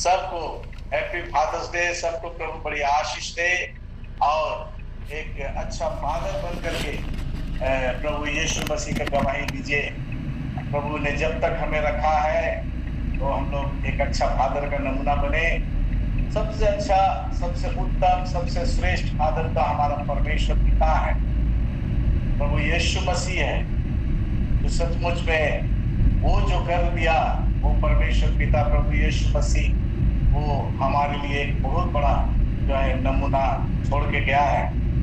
सबको happy father's day, सबको प्रभु बड़ी आशीष दे और एक अच्छा फादर बन करके प्रभु यीशु मसीह का गवाही दीजिए। प्रभु ने जब तक हमें रखा है तो हम लोग एक अच्छा फादर का नमूना बने। सबसे अच्छा, सबसे उत्तम, सबसे श्रेष्ठ फादर तो हमारा परमेश्वर पिता है, प्रभु यीशु मसीह है, जो सचमुच में वो जो कर दिया वो परमेश्वर पिता प्रभु यीशु मसीह वो हमारे लिए एक बहुत बड़ा जो है नमूना छोड़ के गया है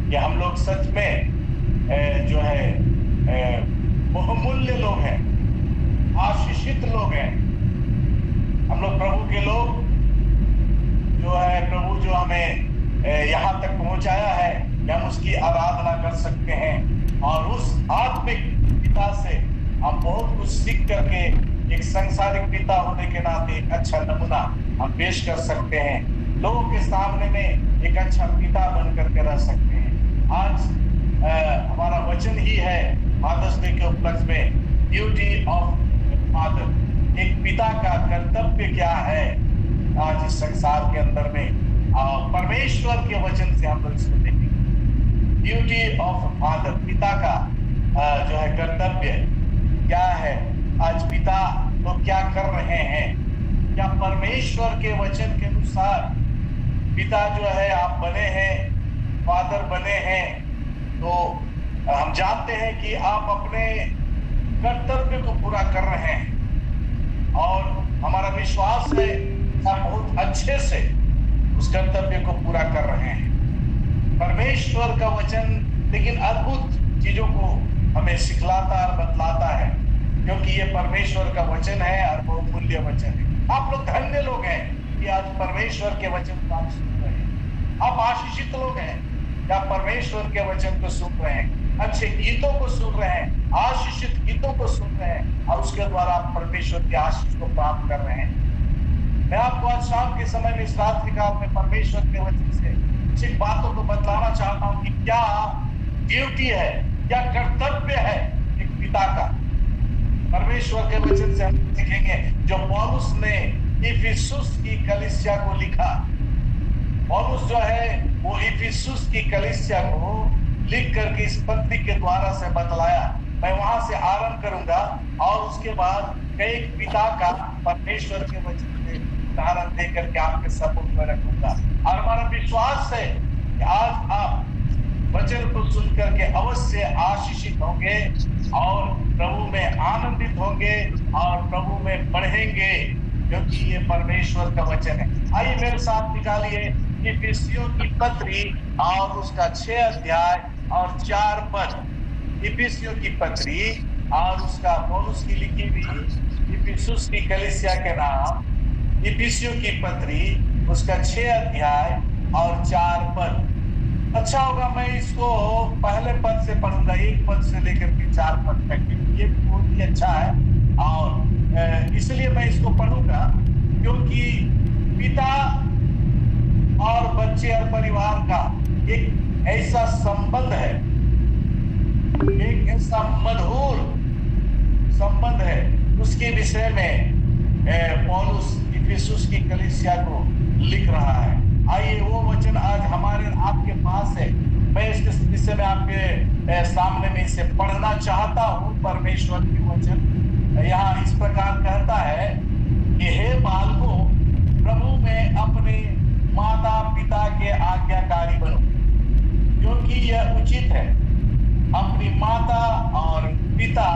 कि हम लोग सच में जो है बहुमूल्य लोग हैं, आशीषित लोग हैं। हम लोग प्रभु के लोग जो है, प्रभु जो हमें यहाँ तक पहुंचाया है कि हम उसकी आराधना कर सकते हैं और उस आत्मिक पिता से हम बहुत कुछ सीख करके एक सांसारिक पिता होने के नाते एक अच्छा नमूना हम पेश कर सकते हैं, लोगों के सामने में एक अच्छा पिता बन करके रह सकते हैं। आज हमारा वचन ही है फादर्स डे के उपलक्ष्य में, ड्यूटी ऑफ फादर, एक पिता का कर्तव्य क्या है आज इस संसार के अंदर में। परमेश्वर के वचन से हम लोग इसको देखेंगे। ड्यूटी ऑफ फादर, पिता का जो है कर्तव्य क्या है। आज पिता लोग क्या कर रहे हैं, क्या परमेश्वर के वचन के अनुसार पिता जो है आप बने हैं, फादर बने हैं, तो हम जानते हैं कि आप अपने कर्तव्य को पूरा कर रहे हैं और हमारा विश्वास है आप बहुत अच्छे से उस कर्तव्य को पूरा कर रहे हैं। परमेश्वर का वचन लेकिन अद्भुत चीजों को हमें सिखलाता और बतलाता है, क्योंकि ये परमेश्वर का वचन है और बहुमूल्य वचन है। आप लोग धन्य लोग हैं कि आज परमेश्वर के वचन को आप सुन रहे हैं। आप आशीषित लोग हैं कि आप परमेश्वर के वचन को सुन रहे हैं, अच्छे गीतों को सुन रहे हैं, आशीषित गीतों को सुन रहे हैं और उसके द्वारा आप परमेश्वर की आशीष को प्राप्त कर रहे हैं। मैं आपको आज शाम के समय में इस रात्रि काल में परमेश्वर के वचन से कुछ बातों को बतलाना चाहता हूं कि क्या ड्यूटी है, क्या कर्तव्य है एक पिता का। परमेश्वर के वचन से हम सीखेंगे जो पौलुस ने इफिसुस की कलीसिया को लिखा। पौलुस जो है वो इफिसुस की कलीसिया को लिख करके इस पत्री के द्वारा से बतलाया। मैं वहां से आरंभ करूंगा और उसके बाद कई पिता का परमेश्वर के वचन से उदाहरण देकर के आपके सम्मुख में रखूंगा। और हमारा विश्वास है कि आज आप वचन को सुन करके अवश्य आशीषित होंगे और प्रभु में आनंदित होंगे और प्रभु में बढ़ेंगे, क्योंकि ये परमेश्वर का वचन है। आइए मेरे साथ निकालिए इफिसियों की पत्री और उसका 6 अध्याय और 4 पद। इफिसियों की पत्री और उसका पौलुस की लिखी हुई इफिसुस की कलीसिया के नाम, इफिसियों की पत्री उसका 6 अध्याय और 4 पद। अच्छा होगा मैं इसको पहले पद से पढ़ूंगा, 1 पद से लेकर के 4 पद तक, ये बहुत ही अच्छा है और इसलिए मैं इसको पढ़ूंगा क्योंकि पिता और बच्चे और परिवार का एक ऐसा संबंध है, एक ऐसा मधुर संबंध है, उसके विषय में पौलुस इफिसुस की कलीसिया को लिख रहा है। आइए वो वचन आज हमारे आपके पास है, मैं इसके विषय में आपके सामने में इसे पढ़ना चाहता हूँ। परमेश्वर की वचन यहाँ इस प्रकार कहता है कि हे बालकों, प्रभु में अपने माता पिता के आज्ञाकारी बनो, क्योंकि यह उचित है। अपनी माता और पिता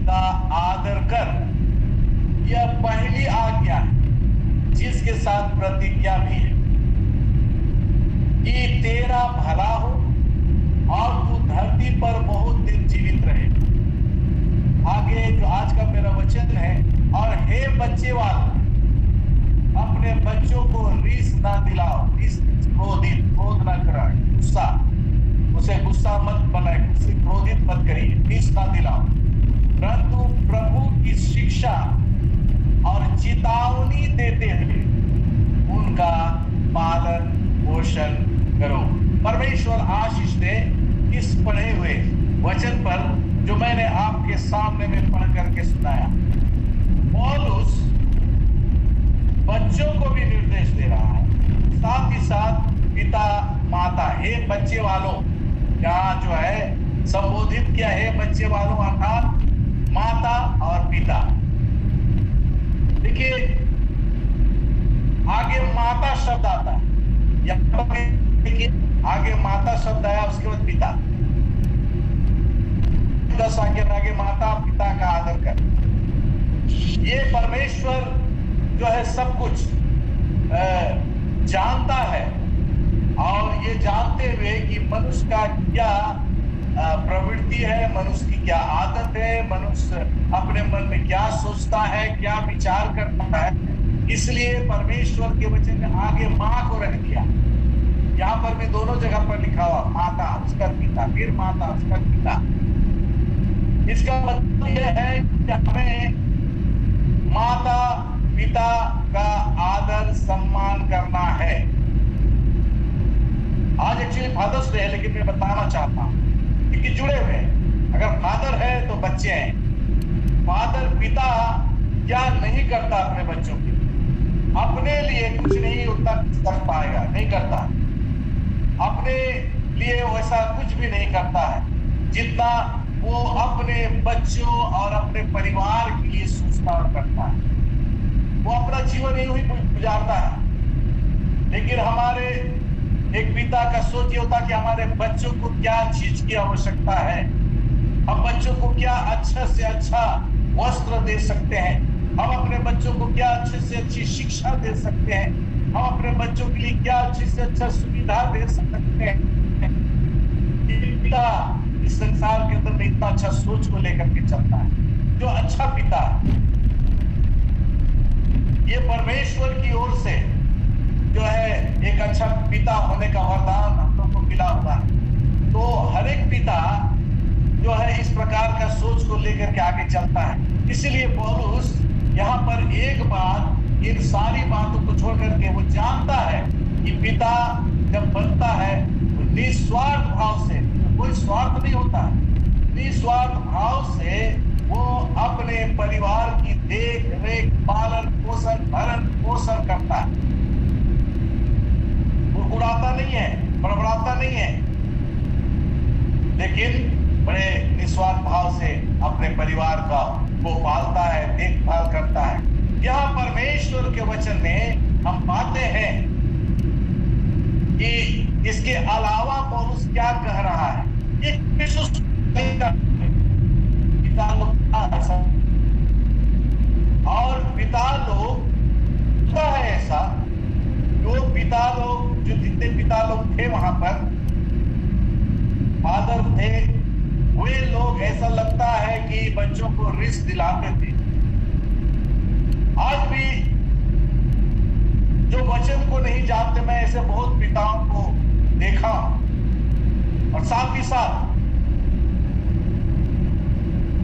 का आदर कर, यह पहली आज्ञा है जिसके साथ प्रतिज्ञा भी है कि तेरा भला हो और तू धरती पर बहुत दिन जीवित रहे। आगे जो आज का मेरा वचन है, और हे बच्चे वाले, अपने बच्चों को रीस ना दिलाओ, क्रोध ना कराए, उसे गुस्सा मत बनाए, उसे क्रोधित मत करिए, रीस ना दिलाओ, परंतु प्रभु की शिक्षा और चेतावनी देते हुए उनका पालन पोषण करो। परमेश्वर आशीष दे इस पढ़े हुए वचन पर जो मैंने आपके सामने में पढ़ करके सुनाया। पौलुस बच्चों को भी निर्देश दे रहा है, साथ ही साथ पिता माता, हे बच्चे वालों, यहाँ जो है संबोधित किया है बच्चे वालों अर्थात माता और पिता। देखिए आगे माता शब्द आता है, यहाँ पर देखिए आगे माता शब्द आया, उसके बाद पिता। 10 आगे आगे माता पिता का आदर कर। ये परमेश्वर जो है सब कुछ जानता है, और ये जानते हुए कि मनुष्य का क्या प्रवृत्ति है, मनुष्य की क्या आदत है, मनुष्य अपने मन में क्या सोचता है, क्या विचार करता है, इसलिए परमेश्वर के वचन में आगे माँ को रख दिया। यहाँ पर भी दोनों जगह पर लिखा हुआ माता उसका पिता, फिर माता उसका पिता। इसका मतलब यह है कि हमें माता पिता का आदर सम्मान करना है। आज एक्चुअली फादर्स डे है, लेकिन मैं बताना चाहता हूं क्योंकि जुड़े हुए हैं। अगर फादर है तो बच्चे हैं। फादर पिता क्या नहीं करता अपने बच्चों के, अपने लिए कुछ नहीं उतना कर पाएगा, नहीं करता अपने लिए वैसा कुछ भी नहीं करता है जितना वो अपने बच्चों और अपने परिवार के लिए सोचता और करता है। वो अपना जीवन यूं ही गुजारता है, लेकिन हमारे एक पिता का सोच ये होता कि हमारे बच्चों को क्या चीज की आवश्यकता है, हम बच्चों को क्या अच्छा से अच्छा वस्त्र दे सकते हैं, हम अपने बच्चों को क्या अच्छे से अच्छी शिक्षा दे सकते हैं, हम अपने बच्चों के लिए क्या अच्छी से अच्छा सुविधा दे सकते हैं। पिता इस संसार के अंदर में इतना अच्छा सोच को लेकर के चलता है, जो अच्छा पिता है। ये परमेश्वर की ओर से जो है एक अच्छा पिता होने का वरदान हम लोग को मिला हुआ है। तो हर एक पिता जो है इस प्रकार का सोच को लेकर के आगे चलता है। इसीलिए पौलुस यहाँ पर एक बात, इन सारी बातों को छोड़ करके वो जानता है कि पिता जब बनता है तो निस्वार्थ भाव से, कोई स्वार्थ नहीं होता, निस्वार्थ भाव से वो अपने परिवार की देख रेख, पालन पोषण, भरण पोषण करता है। उड़ाता नहीं है, बड़बड़ाता नहीं है, लेकिन बड़े निस्वार्थ भाव से अपने परिवार का वो पालता है, देखभाल करता है। यहाँ परमेश्वर के वचन में हम पाते हैं कि इसके अलावा पौलुस क्या कह रहा है। पिता लोग और पिता लोग है ऐसा, जो पिता लोग, जो जितने पिता लोग थे वहां पर, फादर थे, वे लोग ऐसा लगता है कि बच्चों को रिस्क दिलाते थे। आज भी जो वचन को नहीं जानते, मैं ऐसे बहुत पिताओं को देखा, और साथ ही साथ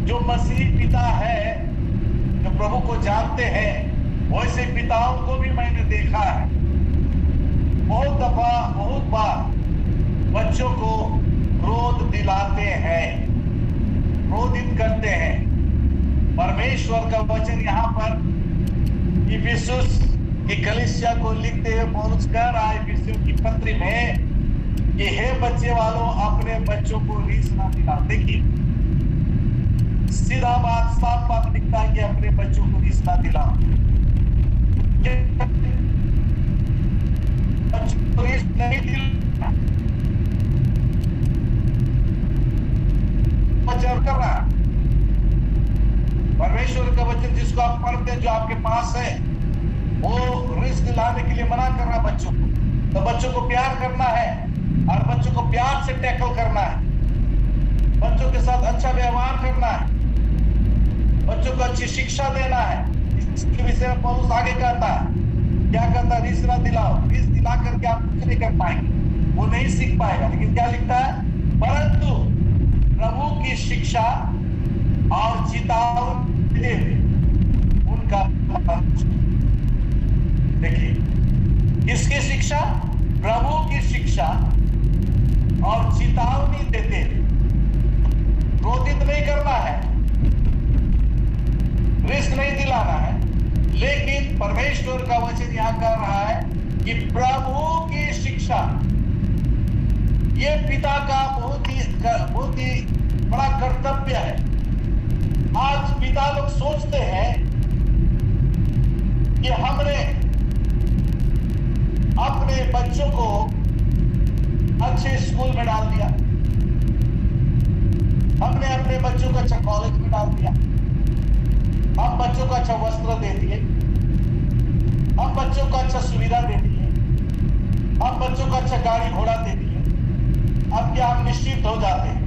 जो मसीह पिता है, जो प्रभु को जानते हैं, वैसे पिताओं को भी मैंने देखा है। बहुत दफा, बहुत बार बच्चों को क्रोध दिलाते हैं, क्रोधित करते हैं। परमेश्वर का वचन यहाँ पर इफिसुस की कलीसिया को लिखते हुए पौलुस कह रहा है इफिसियों की पत्री में कि हे बच्चे वालों, अपने बच्चों को रीस ना दिलाओ। देखिए सीधा बात, साफ बात लिखता है कि अपने बच्चों को रीस ना दिलाओ। बच्चों को रीस नहीं दिलाना, वचन कर रहा है परमेश्वर का वचन जिसको आप पढ़ते हैं, जो आपके पास है, वो रिस्क दिलाने के लिए मना कर रहा बच्चों को। तो बच्चों को प्यार करना है और बच्चों को प्यार से टैकल करना है, बच्चों के साथ अच्छा व्यवहार करना है, बच्चों को अच्छी शिक्षा देना है। इसके विषय में पौलुस आगे कहता है, क्या कहता है, रिस्क ना दिलाओ। रिस्क दिला करके आप कुछ नहीं कर पाएंगे, वो नहीं सीख पाएगा। लेकिन क्या लिखता है, परंतु प्रभु की शिक्षा और चेतावनी उनका। देखिए किसकी शिक्षा, प्रभु की शिक्षा और चेतावनी देते हुए, क्रोधित नहीं करना है, रिस्क नहीं दिलाना है, लेकिन परमेश्वर का वचन यहां कह रहा है कि प्रभु की शिक्षा, ये पिता का बहुत ही बड़ा कर्तव्य है। आज पिता लोग सोचते हैं कि हमने अपने बच्चों को अच्छे स्कूल में डाल दिया, हमने अपने बच्चों को अच्छा कॉलेज में डाल दिया, हम बच्चों को अच्छा वस्त्र दे दिए, हम बच्चों को अच्छा सुविधा दे दिए, हम बच्चों को अच्छा गाड़ी घोड़ा दे दिए। अब क्या हम निश्चित हो जाते हैं,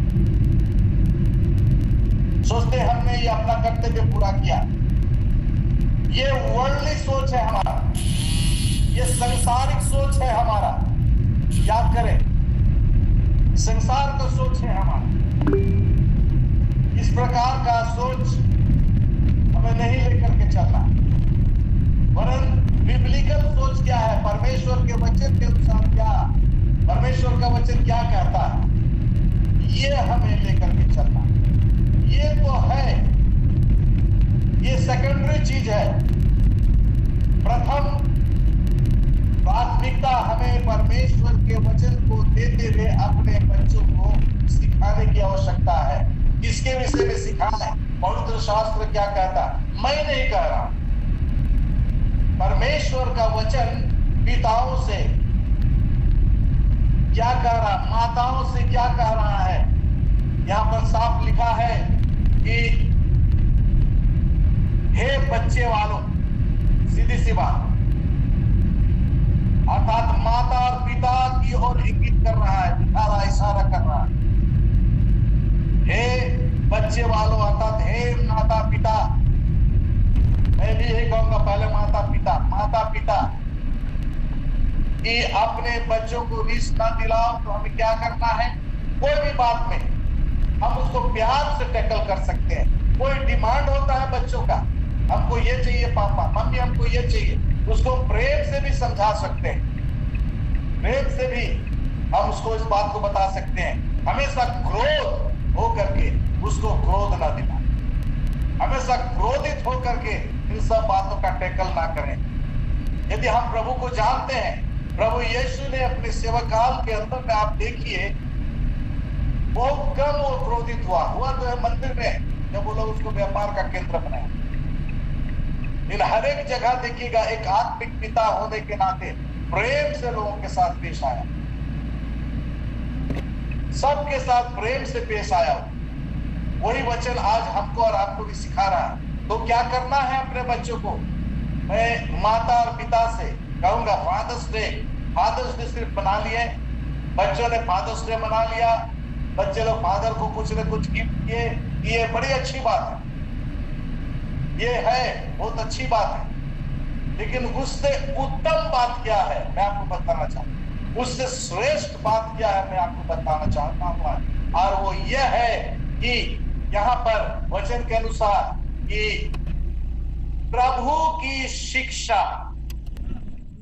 सोचते हमने ये अपना कर्तव्य पूरा किया। ये वर्ल्डली सोच है हमारा, ये सांसारिक सोच है हमारा। याद करें, संसार का सोच है हमारा। इस प्रकार का सोच हमें नहीं लेकर के चलना, वरन बिब्लिकल सोच क्या है, परमेश्वर के वचन के अनुसार क्या, परमेश्वर का वचन क्या कहता है, ये हमें लेकर के चलना। ये तो है, ये सेकेंडरी चीज है। प्रथम प्राथमिकता हमें परमेश्वर के वचन को देते हुए अपने बच्चों को सिखाने की आवश्यकता है। किसके विषय में सिखाना है? पवित्र शास्त्र क्या कहता है? मैं नहीं कह रहा, परमेश्वर का वचन पिताओं से क्या कह रहा, माताओं से क्या कह रहा है। यहां पर साफ लिखा है कि हे बच्चे वालों, सीधी सी बात, अर्थात माता और पिता की ओर इंगित कर रहा है, दिखा रहा, इशारा कर रहा है। हे बच्चे वालों, अर्थात हे माता पिता, मैं भी यही कहूंगा, पहले माता पिता कि अपने बच्चों को रीस ना दिलाओ। तो हमें क्या करना है, कोई भी बात में हम उसको प्यार से टैकल कर सकते हैं। कोई डिमांड होता है बच्चों का, हमको ये चाहिए पापा, मम्मी हमको ये चाहिए, उसको प्रेम से भी समझा सकते हैं, प्रेम से भी हम उसको इस बात को बता सकते हैं। हमेशा क्रोध हो करके उसको क्रोध ना दिलाएं, हमेशा क्रोधित हो करके इन सब बातों का टैकल ना करें। यदि हम प्रभु को जानते हैं, प्रभु यीशु ने अपने सेवा काल के अंदर में आप देखिए बहुत कम वो क्रोधित हुआ तो है मंदिर में, जब वो लोग उसको व्यापार का केंद्र बनाया। इन हर एक जगह देखिएगा एक आत्मिक पिता होने के नाते प्रेम से लोगों के साथ पेश आया, सबके साथ प्रेम से पेश आया। वही वचन आज हमको और आपको भी सिखा रहा है। तो क्या करना है अपने बच्चों को? मैं माता और पिता से कहूंगा, फादर्स डे सिर्फ बना लिए, बच्चों ने फादर्स डे मना लिया, बच्चे लोग फादर को कुछ न कुछ गिफ्ट किए, ये बड़ी अच्छी बात है, ये है बहुत अच्छी बात है। लेकिन उससे उत्तम बात क्या है मैं आपको बताना चाहता हूँ, उससे श्रेष्ठ बात क्या है मैं आपको बताना चाहता हूँ। और वो यह है कि यहाँ पर वचन के अनुसार कि प्रभु की शिक्षा।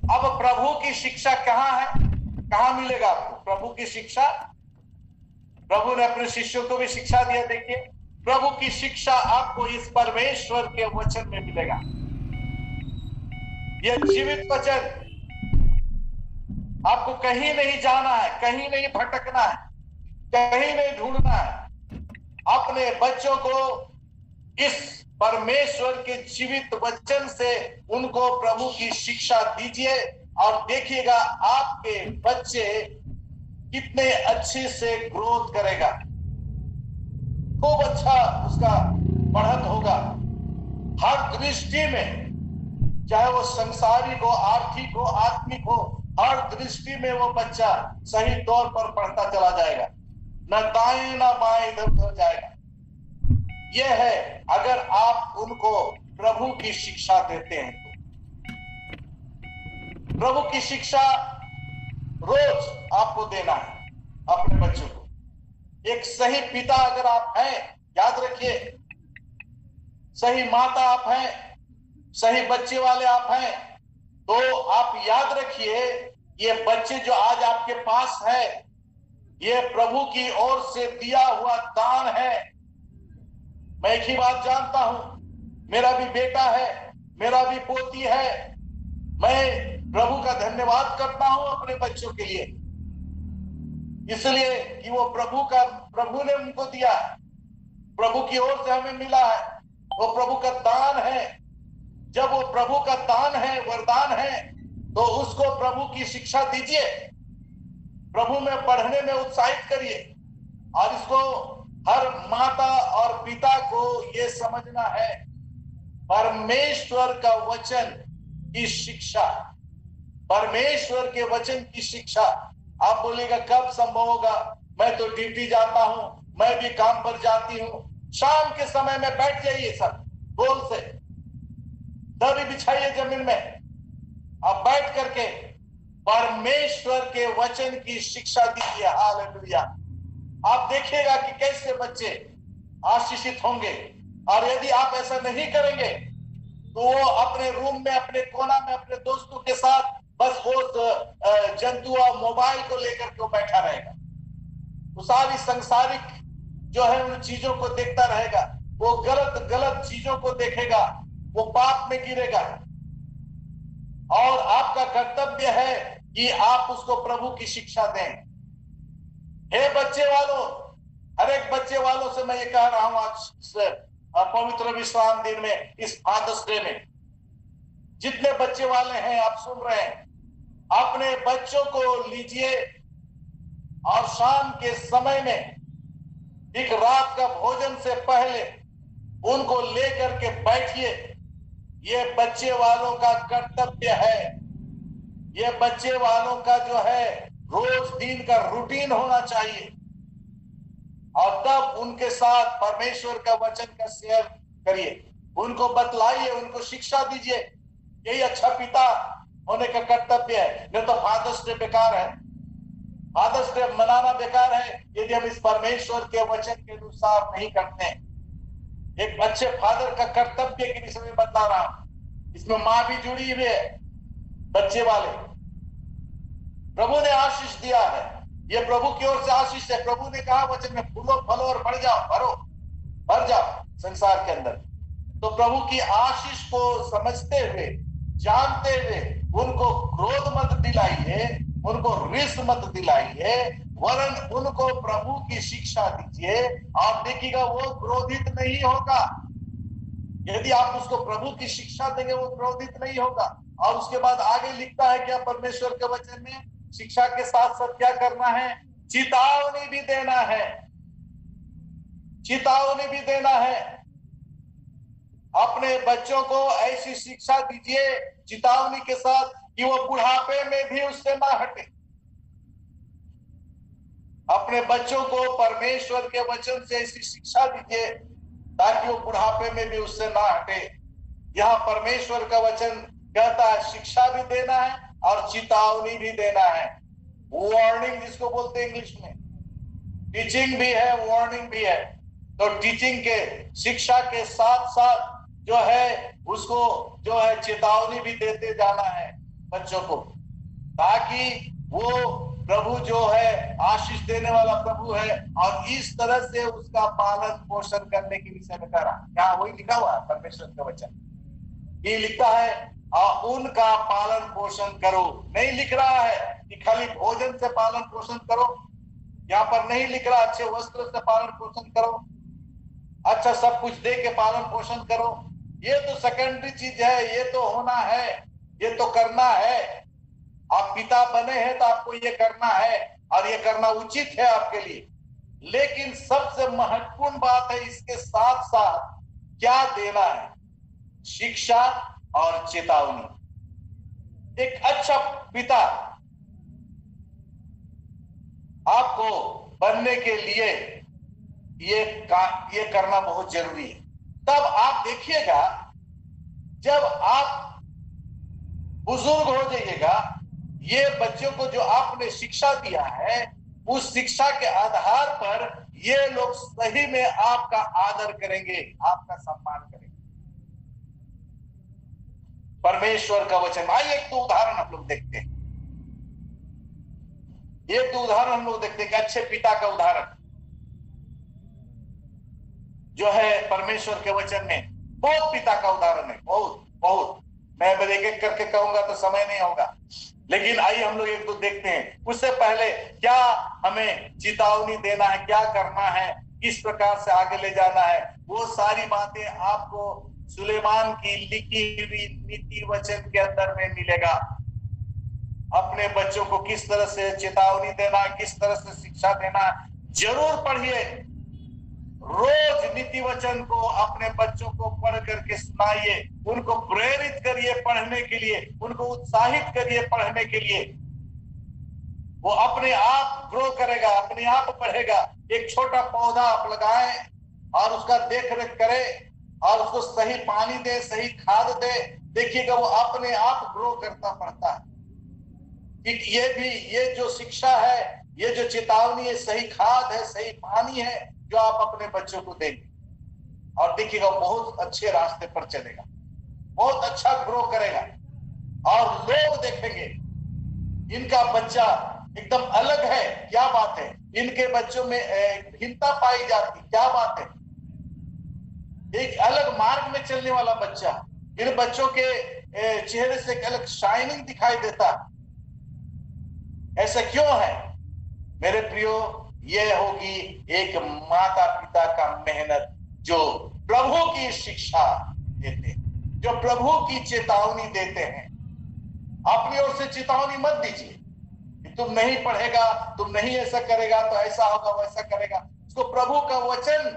अब प्रभु की शिक्षा कहाँ है, कहाँ मिलेगा आपको प्रभु की शिक्षा? प्रभु ने अपने शिष्यों को भी शिक्षा दिया। देखिए, प्रभु की शिक्षा आपको इस परमेश्वर के वचन में मिलेगा। यह जीवित वचन, आपको कहीं नहीं जाना है, कहीं नहीं भटकना है, कहीं नहीं ढूंढना है। अपने बच्चों को इस परमेश्वर के जीवित वचन से उनको प्रभु की शिक्षा दीजिए और देखिएगा आपके बच्चे कितने अच्छे से ग्रोथ करेगा, खूब अच्छा उसका बढ़त होगा हर दृष्टि में, चाहे वो संसारिक हो, आर्थिक हो, आत्मिक हो, हर दृष्टि में वो बच्चा सही तौर पर बढ़ता चला जाएगा, न दाएं न बाएं इधर उधर जाएगा। यह है अगर आप उनको प्रभु की शिक्षा देते हैं तो। प्रभु की शिक्षा रोज आपको देना है अपने बच्चों को। एक सही पिता अगर आप हैं, याद रखिए, सही माता आप हैं, सही बच्चे वाले आप हैं, तो आप याद रखिए ये बच्चे जो आज आपके पास है, ये प्रभु की ओर से दिया हुआ दान है। मैं एक ही बात जानता हूं, मेरा भी बेटा है, मेरा भी पोती है। मैं प्रभु का धन्यवाद करता हूं अपने बच्चों के लिए, इसलिए कि वो प्रभु ने उनको दिया है, प्रभु की ओर से हमें मिला है, वो प्रभु का दान है। जब वो प्रभु का दान है, वरदान है, तो उसको प्रभु की शिक्षा दीजिए, प्रभु में पढ़ने में उत्साहित करिए। और इसको हर माता और पिता को ये समझना है, परमेश्वर का वचन की शिक्षा, परमेश्वर के वचन की शिक्षा। आप बोलेगा कब संभव होगा, मैं तो ड्यूटी जाता हूं, मैं भी काम पर जाती हूं। शाम के समय में बैठ जाइए, सब गोल से दरी बिछाइए जमीन में, अब बैठ करके परमेश्वर के वचन की शिक्षा दीजिए। हालेलुया। आप देखिएगा कि कैसे बच्चे आशीषित होंगे। और यदि आप ऐसा नहीं करेंगे तो वो अपने रूम में, अपने कोना में, अपने दोस्तों के साथ बस वो जंतु और मोबाइल को लेकर के वो बैठा रहेगा, वो सारी संसारिक जो है उन चीजों को देखता रहेगा, वो गलत गलत चीजों को देखेगा, वो पाप में गिरेगा। और आपका कर्तव्य है कि आप उसको प्रभु की शिक्षा दें। हे बच्चे वालों, हर एक बच्चे वालों से मैं ये कह रहा हूं आज पवित्र विश्राम दिन में, इस फादर्स डे में, जितने बच्चे वाले हैं आप सुन रहे हैं, अपने बच्चों को लीजिए और शाम के समय में एक रात का भोजन से पहले उनको लेकर के बैठिए। ये बच्चे वालों का कर्तव्य है, ये बच्चे वालों का जो है रोज दिन का रूटीन होना चाहिए। और तब उनके साथ परमेश्वर का वचन का शेयर करिए, उनको बतलाइए, उनको शिक्षा दीजिए। यही अच्छा पिता होने का कर्तव्य है। नहीं तो फादर्स डे बेकार है, फादर्स डे मनाना बेकार है यदि हम इस परमेश्वर के वचन के अनुसार नहीं करते हैं। एक अच्छे फादर का कर्तव्य के विषय में बता रहा हूं, इसमें मां भी जुड़ी हुई है, बच्चे वाले। प्रभु ने आशीष दिया है, ये प्रभु की ओर से आशीष है। प्रभु ने कहा वचन में, फूलो फलो और बढ़ जाओ, भर जाओ संसार के अंदर। तो प्रभु की आशीष को समझते हुए, जानते हुए उनको क्रोध मत दिलाइए, उनको रिस मत दिलाइए, वरन उनको प्रभु की शिक्षा दीजिए। और देखिएगा वो क्रोधित नहीं होगा। यदि आप उसको प्रभु की शिक्षा देंगे वो क्रोधित नहीं होगा। और उसके बाद आगे लिखता है क्या परमेश्वर के वचन में, शिक्षा के साथ साथ क्या करना है, चेतावनी भी देना है, चेतावनी भी देना है। अपने बच्चों को ऐसी शिक्षा दीजिए चेतावनी के साथ कि वो बुढ़ापे में भी उससे ना हटे। अपने बच्चों को परमेश्वर के वचन से ऐसी शिक्षा दीजिए ताकि वो बुढ़ापे में भी उससे ना हटे। यह परमेश्वर का वचन कहता है शिक्षा भी देना है और चेतावनी भी देना है। वार्निंग जिसको बोलते हैं इंग्लिश में, टीचिंग भी है, वार्निंग भी है। तो टीचिंग के, शिक्षा के साथ साथ जो है उसको जो है चेतावनी भी देते जाना है बच्चों को, ताकि वो प्रभु जो है आशीष देने वाला प्रभु है। और इस तरह से उसका पालन पोषण करने के विषय में करा, क्या वही लिखा हुआ है परमेश्वर का वचन। ये लिखा है उनका पालन पोषण करो, नहीं लिख रहा है कि खाली भोजन से पालन पोषण करो। यहाँ पर नहीं लिख रहा अच्छे वस्त्र से पालन पोषण करो, अच्छा सब कुछ दे के पालन पोषण करो। ये तो सेकेंडरी चीज है, ये तो होना है, ये तो करना है। आप पिता बने हैं तो आपको ये करना है और ये करना उचित है आपके लिए। लेकिन सबसे महत्वपूर्ण बात है इसके साथ साथ क्या देना है, शिक्षा और चेतावनी। एक अच्छा पिता आपको बनने के लिए ये करना बहुत जरूरी है। तब आप देखिएगा जब आप बुजुर्ग हो जाइएगा, ये बच्चों को जो आपने शिक्षा दिया है उस शिक्षा के आधार पर ये लोग सही में आपका आदर करेंगे, आपका सम्मान करेंगे। परमेश्वर का वचन, आइए एक दो उदाहरण हम लोग देखते हैं। एक दो उदाहरण हम लोग देखते हैं कि अच्छे पिता का उदाहरण जो है परमेश्वर के वचन में, बहुत पिता का उदाहरण है, बहुत। बहुत। मैं एक एक करके कहूंगा तो समय नहीं होगा, लेकिन आइए हम लोग एक दो देखते हैं। उससे पहले क्या हमें चेतावनी देना है, क्या करना है, किस प्रकार से आगे ले जाना है, वो सारी बातें आपको सुलेमान की लिखी हुई नीति वचन के अंदर में मिलेगा। अपने बच्चों को किस तरह से चेतावनी देना है, किस तरह से शिक्षा देना है, जरूर पढ़िए। रोज नीति वचन को अपने बच्चों को पढ़ करके सुनाइए, उनको प्रेरित करिए पढ़ने के लिए, उनको उत्साहित करिए पढ़ने के लिए। वो अपने आप ग्रो करेगा, अपने आप बढ़ेगा। एक छोटा पौधा आप लगाएं और उसका देख रेख करें और उसको सही पानी दे, सही खाद दे, देखिएगा वो अपने आप ग्रो करता बढ़ता है। ये जो शिक्षा है, ये जो चेतावनी है, सही खाद है, सही पानी है जो आप अपने बच्चों को देंगे, और देखिएगा बहुत अच्छे रास्ते पर चलेगा, बहुत अच्छा ग्रो करेगा। और लोग देखेंगे इनका बच्चा एकदम अलग है, क्या बात है, इनके बच्चों में भिन्नता पाई जाती, क्या बात है, एक अलग मार्ग में चलने वाला बच्चा, इन बच्चों के चेहरे से एक अलग शाइनिंग दिखाई देता। ऐसा क्यों है मेरे प्रियो? ये होगी एक माता पिता का मेहनत, जो प्रभु की शिक्षा देते हैं, जो प्रभु की चेतावनी देते हैं। अपनी ओर से चेतावनी मत दीजिए कि तुम नहीं पढ़ेगा, तुम नहीं ऐसा करेगा तो ऐसा होगा, वैसा करेगा। उसको प्रभु का वचन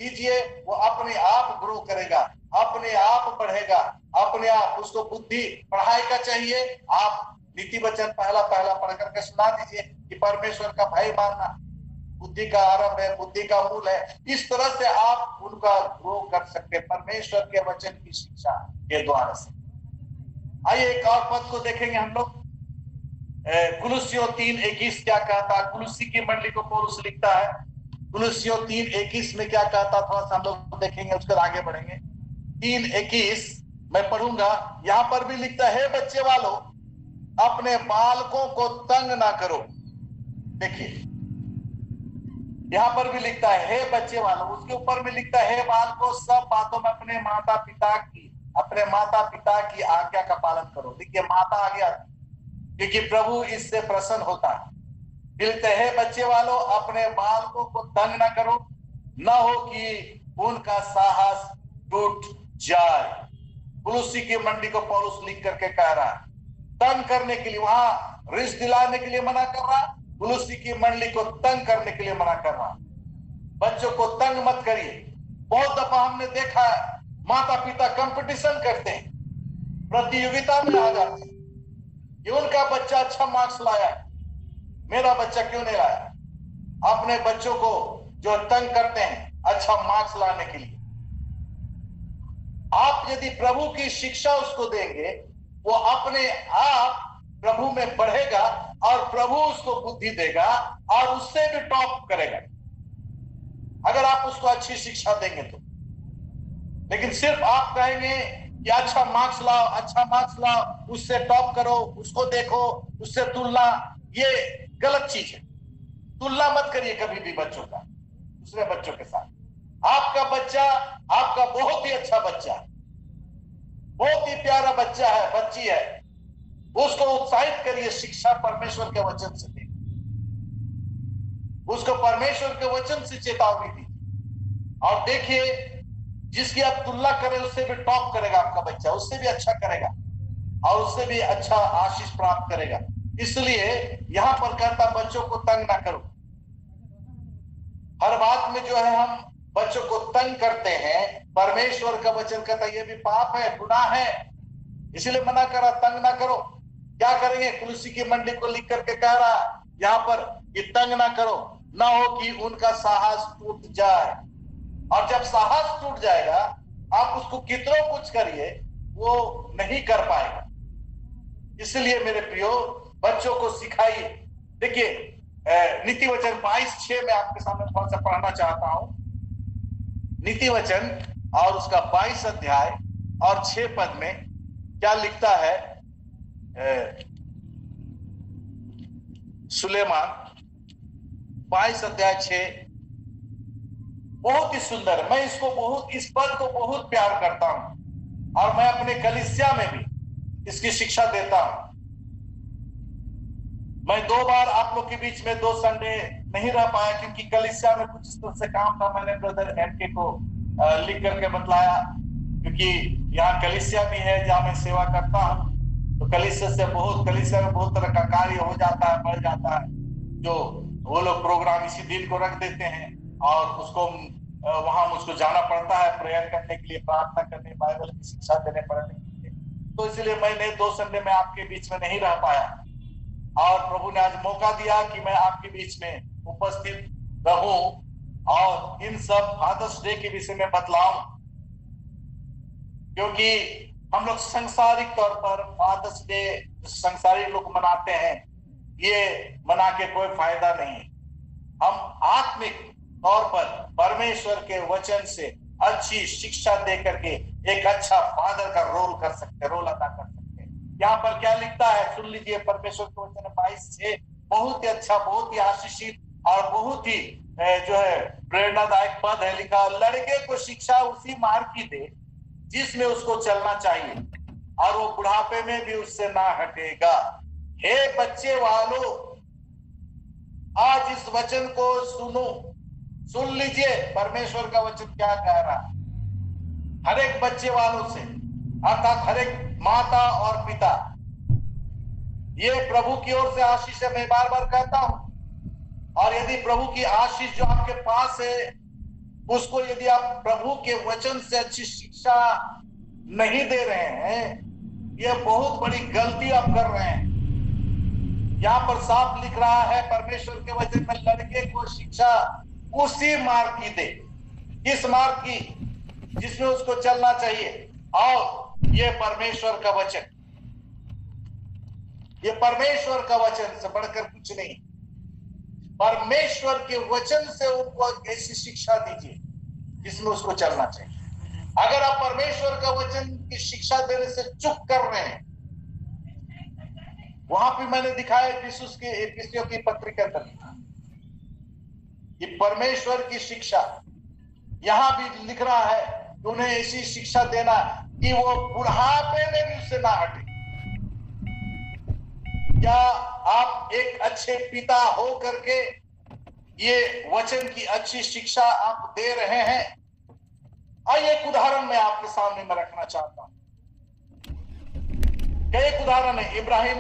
दीजिए, वो अपने आप ग्रो करेगा, अपने आप बढ़ेगा, अपने आप। उसको बुद्धि पढ़ाई का चाहिए, आप नीति वचन पहला पढ़ करके सुना दीजिए कि परमेश्वर का भय मानना बुद्धि का आरंभ है, बुद्धि का मूल है। इस तरह से आप उनका ग्रो कर सकते हैं परमेश्वर के वचन की शिक्षा के द्वारा से। आइए एक और पद को देखेंगे हम लोग। कुलुस्सियों 3:21 क्या कहता है? कुलुस्सी की मंडली को पौलुस लिखता है। कुलुस्सियों 3:21 में क्या कहता, थोड़ा सा हम लोग देखेंगे, उसके आगे बढ़ेंगे। 3:21 मैं पढ़ूंगा। यहां पर भी लिखता है, बच्चे वालों अपने बालकों को तंग ना करो। देखिए यहां पर भी लिखता है, हे बच्चे वालों, उसके ऊपर भी लिखता है, हे बालकों सब बातों में अपने माता पिता की आज्ञा का पालन करो। देखिए माता आ गया, क्योंकि प्रभु इससे प्रसन्न होता है। लिखते हैं, बच्चे वालों अपने बालकों को तंग ना करो, न हो कि उनका साहस टूट जाए। कुलुस्सी की मंडली को पौलुस लिख करके कह रहा है, तंग करने के लिए, वहां रिश्त दिलाने के लिए मना कर रहा, कुलुस्सी की मंडली को तंग करने के लिए मना कर रहा। बच्चों को तंग मत करिए। बहुत दफा हमने देखा है माता पिता कंपटीशन करते हैं, प्रतियोगिता में आ जाते हैं कि उनका बच्चा अच्छा मार्क्स लाया, मेरा बच्चा क्यों नहीं लाया। अपने बच्चों को जो तंग करते हैं अच्छा मार्क्स लाने के लिए, आप यदि प्रभु की शिक्षा उसको देंगे, वो अपने आप प्रभु में बढ़ेगा और प्रभु उसको बुद्धि देगा और उससे भी टॉप करेगा, अगर आप उसको अच्छी शिक्षा देंगे तो। लेकिन सिर्फ आप कहेंगे कि अच्छा मार्क्स लाओ, अच्छा मार्क्स लाओ, उससे टॉप करो, उसको देखो, उससे तुलना, ये गलत चीज है। तुलना मत करिए कभी भी बच्चों का दूसरे बच्चों के साथ। आपका बच्चा आपका बहुत ही अच्छा बच्चा, बहुत ही प्यारा बच्चा है, बच्ची है, उसको उत्साहित करिए, शिक्षा परमेश्वर के वचन से दे, उसको परमेश्वर के वचन से चेतावनी दीजिए। और देखिए जिसकी आप तुलना करें उससे भी टॉप करेगा आपका बच्चा, उससे भी अच्छा करेगा और उससे भी अच्छा आशीष प्राप्त करेगा। इसलिए यहां पर कहता बच्चों को तंग ना करो। हर बात में जो है हम बच्चों को तंग करते हैं, परमेश्वर का वचन कहता है ये भी पाप है, गुनाह है, इसलिए मना करा, तंग ना करो। क्या करेंगे? कुलुस्सी की मंडली को लिख करके कह रहा यहां पर कि तंग ना करो, ना हो कि उनका साहस टूट जाए। और जब साहस टूट जाएगा, आप उसको कितना कुछ करिए वो नहीं कर पाएगा। इसलिए मेरे प्रियो बच्चों को सिखाइए। देखिए नीति वचन 22:6 में आपके सामने थोड़ा सा पढ़ना चाहता हूं। नीति वचन और उसका 22 अध्याय और 6 पद में क्या लिखता है? सुलेमान 22 अध्याय 6 बहुत ही सुंदर, मैं इस पद को बहुत प्यार करता हूं। और मैं अपने कलीसिया में भी इसकी शिक्षा देता हूं। मैं 2 बार आप लोग के बीच में 2 संडे नहीं रह पाया क्योंकि कलीसिया में कुछ इस तरह से काम था। मैंने ब्रदर एमके को लिख करके बतलाया, क्योंकि यहाँ कलीसिया भी है जहाँ मैं सेवा करता हूँ। तो कलीसिया में बहुत तरह का कार्य हो जाता है, बढ़ जाता है, जो वो लोग प्रोग्राम इसी दिन को रख देते हैं और उसको वहां मुझको जाना पड़ता है प्रेयर करने के लिए, प्रार्थना करने, बाइबल की शिक्षा देने पढ़ने के लिए। तो इसलिए मैंने 2 संडे में आपके बीच में नहीं रह पाया और प्रभु ने आज मौका दिया कि मैं आपके बीच में उपस्थित रहूं और इन सब फादर्स डे के विषय में बतलाऊं, क्योंकि हम लोग सांसारिक तौर पर फादर्स डे सांसारिक लोग मनाते हैं, ये मना के कोई फायदा नहीं। हम आत्मिक तौर पर परमेश्वर के वचन से अच्छी शिक्षा दे करके एक अच्छा फादर का रोल अदा कर सकते हैं। यहाँ पर क्या लिखता है सुन लीजिए, परमेश्वर के वचन 22 से बहुत ही अच्छा, बहुत ही आशीषित और बहुत ही जो है प्रेरणादायक पद है। लिखा, लड़के को शिक्षा उसी मार्ग की दे जिसमें उसको चलना चाहिए और वो बुढ़ापे में भी उससे ना हटेगा। हे बच्चे वालों, आज इस वचन को सुन लीजिए परमेश्वर का वचन क्या कह रहा है। हर एक बच्चे वालों से, अर्थात हर एक माता और पिता, ये प्रभु की ओर से आशीष है, मैं बार बार कहता हूं। और यदि प्रभु की आशीष जो आपके पास है, उसको यदि आप प्रभु के वचन से अच्छी शिक्षा नहीं दे रहे हैं, यह बहुत बड़ी गलती आप कर रहे हैं। यहाँ पर साफ लिख रहा है परमेश्वर के वचन में, लड़के को शिक्षा उसी मार्ग की दे, इस मार्ग की जिसमें उसको चलना चाहिए। और ये परमेश्वर का वचन, ये परमेश्वर का वचन से बढ़कर कुछ नहीं। परमेश्वर के वचन से उनको ऐसी शिक्षा दीजिए जिसमें उसको चलना चाहिए। अगर आप परमेश्वर का वचन की शिक्षा देने से चुप कर रहे हैं, वहां पे मैंने दिखाया एफिसियों की पत्री के अंदर ये परमेश्वर की शिक्षा, यहां भी लिख रहा है कि उन्हें ऐसी शिक्षा देना कि वो बुढ़ापे में भी उससे ना हटे। क्या आप एक अच्छे पिता हो करके ये वचन की अच्छी शिक्षा आप दे रहे हैं? आइए एक उदाहरण मैं आपके सामने में रखना चाहता हूं। एक उदाहरण है इब्राहिम,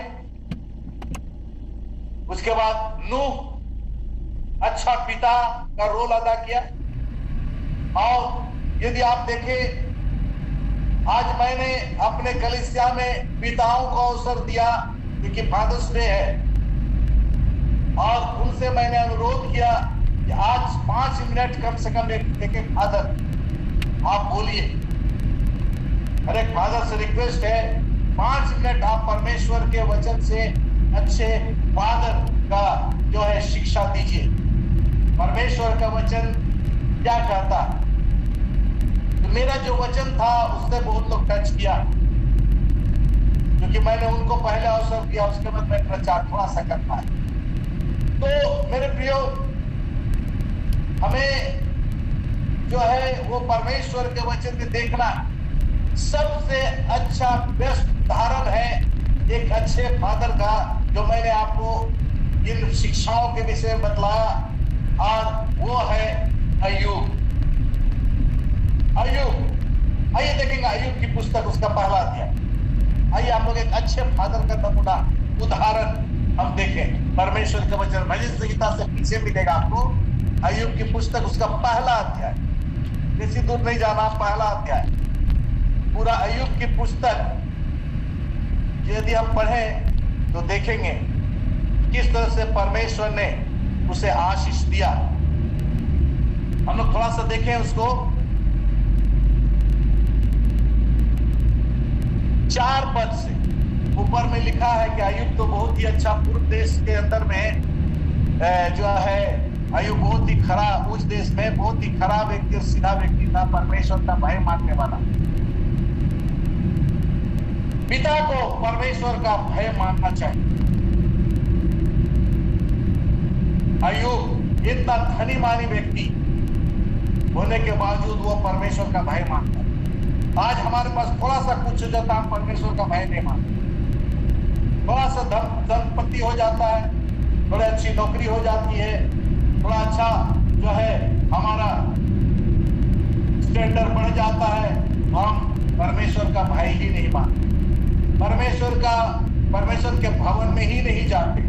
उसके बाद नूह, अच्छा पिता का रोल अदा किया। और यदि आप देखें, आज मैंने अपने कलीसिया में पिताओं को अवसर दिया क्योंकि फादर्स डे है, और उनसे मैंने अनुरोध किया कि आज 5 मिनट कम से कम एक फादर आप बोलिए। हर एक फादर से रिक्वेस्ट है 5 मिनट आप परमेश्वर के वचन से अच्छे फादर का जो है शिक्षा दीजिए। परमेश्वर का वचन क्या कहता? तो मेरा जो वचन था उससे बहुत लोग टच किया, क्योंकि मैंने उनको पहले अवसर दिया, उसके बाद मैं प्रचार थोड़ा सा कर पाया। तो मेरे प्रियो, हमें जो है वो परमेश्वर के वचन में देखना सबसे अच्छा बेस्ट उदाहरण है एक अच्छे फादर का, जो मैंने आपको इन शिक्षाओं के विषय में बतलाया, और वो है अय्यूब। आइए देखेंगे अय्यूब की पुस्तक, उसका पहला अध्याय। आइए हम लोग एक अच्छे फादर का नमूना उदाहरण हम देखें। परमेश्वर का वचन भजन संहिता से पीछे मिलेगा आपको, अय्यूब की पुस्तक, उसका पहला अध्याय। बेसी दूर नहीं जाना, पहला अध्याय पूरा अय्यूब की पुस्तक यदि हम पढ़ें तो देखेंगे किस तरह से परमेश्वर ने उसे आशीष दिया। हम लोग थोड़ा सा देखें उसको। 4 पद से ऊपर में लिखा है कि अय्यूब तो बहुत ही अच्छा, पूर्व देश के अंदर में जो है अय्यूब बहुत ही खराब, उस देश में बहुत ही खराब व्यक्ति और सीधा व्यक्ति था, परमेश्वर का भय मानने वाला। पिता को परमेश्वर का भय मानना चाहिए। अय्यूब इतना धनी मानी व्यक्ति होने के बावजूद वो परमेश्वर का भय मानता है। आज हमारे पास थोड़ा सा कुछ हो जाता है, परमेश्वर का भय नहीं मानते। थोड़ा सा धनपति हो जाता है, थोड़ी अच्छी नौकरी हो जाती है, थोड़ा अच्छा जो है हमारा स्टैंडर्ड बढ़ जाता है, हम परमेश्वर का भय ही नहीं मानते, परमेश्वर के भवन में ही नहीं जाते,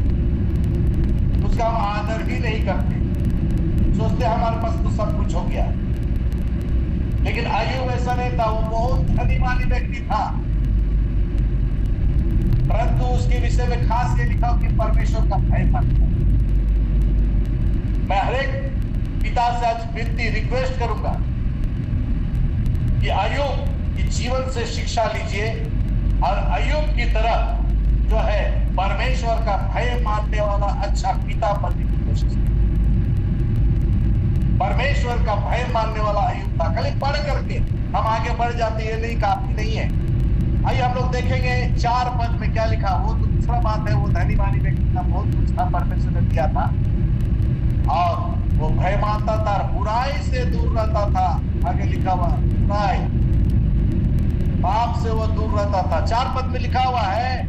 उसका हम आदर ही नहीं करते, सोचते हमारे पास तो सब कुछ हो गया। लेकिन अय्यूब ऐसा नहीं था, वो बहुत धनीमानी व्यक्ति था, परंतु उसके विषय में खास ये लिखा कि परमेश्वर का भय मानता। मैं हरेक पिता से आज विनती रिक्वेस्ट करूंगा कि अय्यूब की जीवन से शिक्षा लीजिए और अय्यूब की तरह जो है परमेश्वर का भय मानने वाला अच्छा पिता बनने की कोशिश करें। परमेश्वर का भय मानने वाला अय्यूब था। खाली पढ़ करके हम आगे बढ़ जाते, ये नहीं काफी नहीं है। आइए हम लोग देखेंगे 4 पद में क्या लिखा। वो तो दूसरा बात है, वो धनीमानी व्यक्ति था, बहुत कुछ था परमेश्वर ने दिया था और वो भय मानता था, बुराई से दूर रहता था। आगे लिखा हुआ बुराई, पाप से वो दूर रहता था। 4 पद में लिखा हुआ है,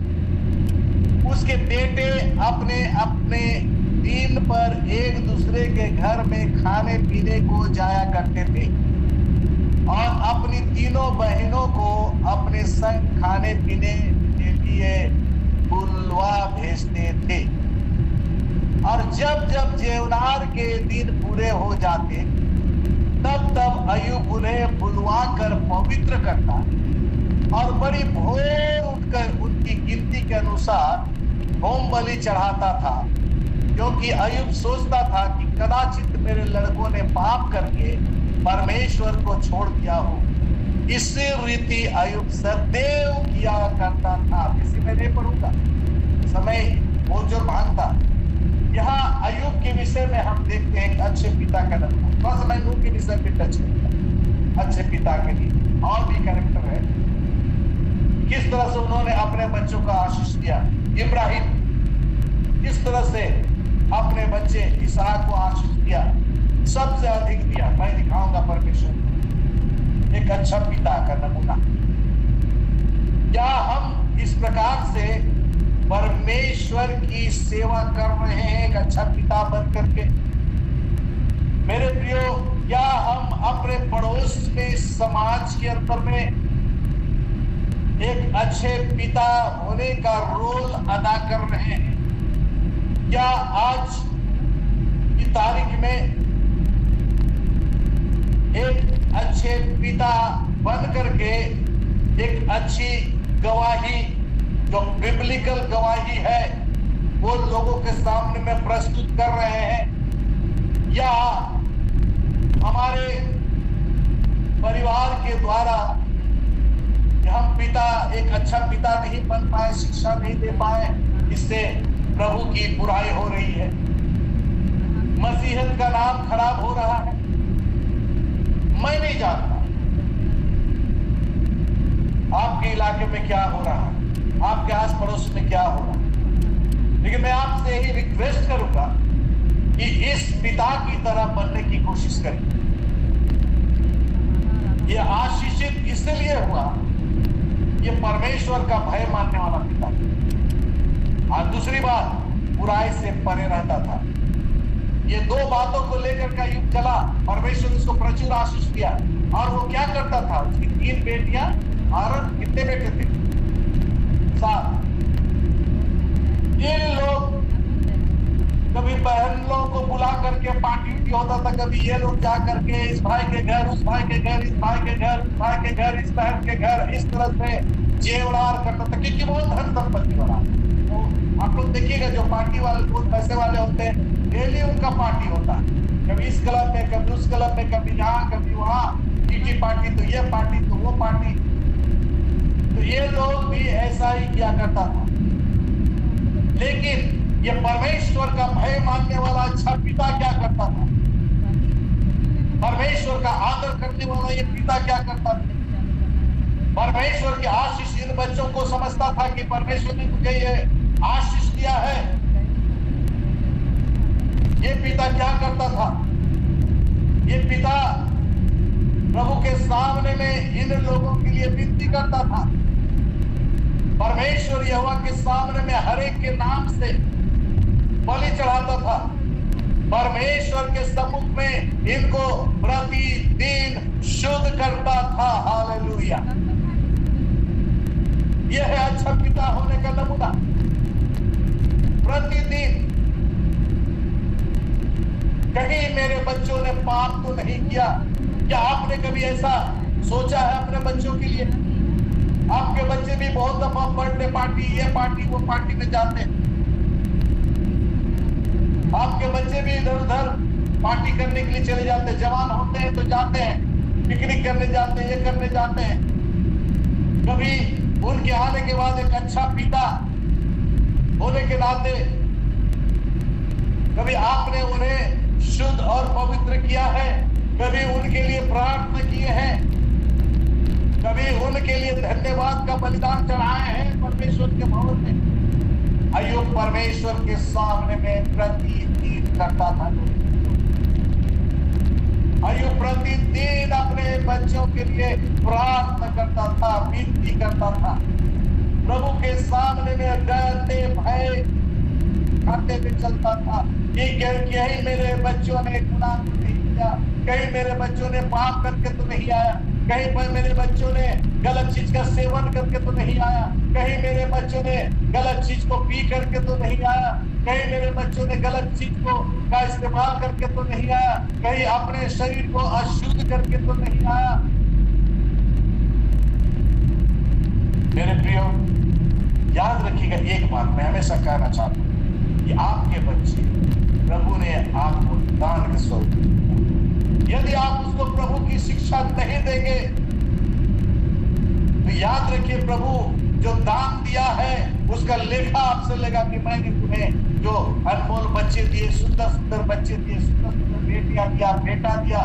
उसके बेटे अपने अपने दिन पर एक दूसरे के घर में खाने पीने को जाया करते थे और अपनी तीनों बहनों को अपने संग खाने पीने के लिए बुलवा भेजते थे। और जब जब जेवनार के दिन पूरे हो जाते तब तब अय्यूब उन्हें बुलवा कर पवित्र करता और बड़ी भोर उठकर उनकी गिनती के अनुसार होम बलि चढ़ाता था, क्योंकि अय्यूब सोचता था कि कदाचित मेरे लड़कों ने पाप करके परमेश्वर को छोड़ दिया हो। इसी रीति अय्यूब सदैव किया करता था। किसी में नहीं पढ़ूंगा, समय बहुत जोर भागता। यहाँ अय्यूब के विषय में हम देखते हैं एक अच्छे पिता का नमूना। थोड़ा सा मैं नूह के विषय में टच करूंगा। अच्छे पिता के लिए और भी कैरेक्टर है, किस तरह से उन्होंने अपने बच्चों का आशीष दिया। इब्राहिम किस तरह से अपने बच्चे इसहाक को आशीष दिया, सबसे अधिक दिया। मैं दिखाऊंगा परमेश्वर एक अच्छा पिता का नमूना। क्या हम इस प्रकार से परमेश्वर की सेवा कर रहे हैं एक अच्छा पिता बन करके? मेरे प्रियो, क्या हम अपने पड़ोस में, समाज के अंदर में एक अच्छे पिता होने का रोल अदा कर रहे हैं? क्या आज की तारीख में एक अच्छे पिता बन करके एक अच्छी गवाही, जो बिब्लिकल गवाही है, वो लोगों के सामने में प्रस्तुत कर रहे हैं? या हमारे परिवार के द्वारा हम पिता एक अच्छा पिता नहीं बन पाए, शिक्षा नहीं दे पाए, इससे प्रभु की बुराई हो रही है, मसीहत का नाम खराब हो रहा है? मैं नहीं जानता आपके इलाके में क्या हो रहा है, आपके आस पड़ोस में क्या हो रहा है, लेकिन मैं आपसे यही रिक्वेस्ट करूंगा कि इस पिता की तरह बनने की कोशिश करें। यह आशीषित इसलिए हुआ, ये परमेश्वर का भय मानने वाला पिता। और दूसरी बात, बुराई से परे रहता था। ये 2 बातों को लेकर का युग चला। परमेश्वर उसको प्रचुर आशीष दिया और वो क्या करता था, उसकी 3 बेटियां और कितने बेटे थे? 7। ये लोग कभी बहन लोग को बुला करके पार्टी होता था, कभी ये लोग जा करके इस भाई के घर, उस भाई के घर, इस भाई के घर, उस भाई के घर, इस बहन के घर, इस तरह से जेवनार करता था, क्योंकि बहुत धन संपत्ति वाला। तो आप लोग देखिएगा जो पार्टी वाले बहुत पैसे वाले होते हैं, डेली उनका पार्टी होता है, कभी इस क्लब में, कभी उस क्लब में, कभी यहाँ कभी वहाँ, पीटी पार्टी तो ये पार्टी तो वो पार्टी। तो ये लोग भी ऐसा ही किया करता था। लेकिन ये परमेश्वर का भय मानने वाला अच्छा पिता क्या करता था? परमेश्वर का आदर करने वाला ये पिता क्या करता था? परमेश्वर की आशीष इन बच्चों को समझता था कि परमेश्वर ने मुझे ये आशीष दिया है। ये पिता क्या करता था? ये पिता प्रभु के सामने में इन इन लोगों के लिए विनती करता था। परमेश्वर यहोवा के सामने में हर एक के नाम से बलि चढ़ाता था। परमेश्वर के सम्मुख में इनको प्रतिदिन शुद्ध करता था। हालेलुया। यह है अच्छा पिता होने का नमूना। प्रतिदिन कहीं मेरे बच्चों ने पाप तो नहीं किया। क्या आपने कभी ऐसा सोचा है अपने बच्चों के लिए? आपके बच्चे भी बहुत दफा बर्थडे पार्टी, ये पार्टी, वो पार्टी में जाते हैं। आपके बच्चे भी इधर उधर पार्टी करने के लिए चले जाते हैं। जवान होते हैं तो जाते हैं, पिकनिक करने जाते हैं, ये करने जाते हैं। कभी उनके आने के बाद एक अच्छा पिता होने के नाते कभी आपने उन्हें शुद्ध और पवित्र किया है? कभी उनके लिए प्रार्थना किए हैं? कभी उनके लिए धन्यवाद का बलिदान चढ़ाए हैं परमेश्वर के भवन में? अय्यूब परमेश्वर के सामने में प्रतिदिन करता था। अय्यूब प्रतिदिन अपने बच्चों के लिए प्रार्थना करता था, विनती करता था। प्रभु के सामने में डरते भय खाते में चलता था कि यही मेरे बच्चों ने गुनाह तो नहीं किया, कहीं मेरे बच्चों ने पाप करके तो नहीं आया, कहीं पर मेरे बच्चों ने गलत चीज का सेवन करके तो नहीं आया, कहीं मेरे बच्चों ने गलत चीज को पी करके तो नहीं आया, कहीं मेरे बच्चों ने गलत चीज को का इस्तेमाल करके तो नहीं आया, कहीं अपने शरीर को अशुद्ध करके तो नहीं आया। मेरे प्रियो, याद रखिएगा एक बात मैं हमेशा कहना चाहता हूं कि आपके बच्चे प्रभु ने आपको दान के स्वरूप, यदि आप उसको प्रभु की शिक्षा नहीं देंगे तो याद रखिए प्रभु जो दान दिया है उसका लेखा आपसे लेगा कि मैंने तुम्हें जो अनमोल बच्चे दिए, सुंदर सुंदर बच्चे दिए, सुंदर सुंदर बेटियां दिया, बेटा दिया,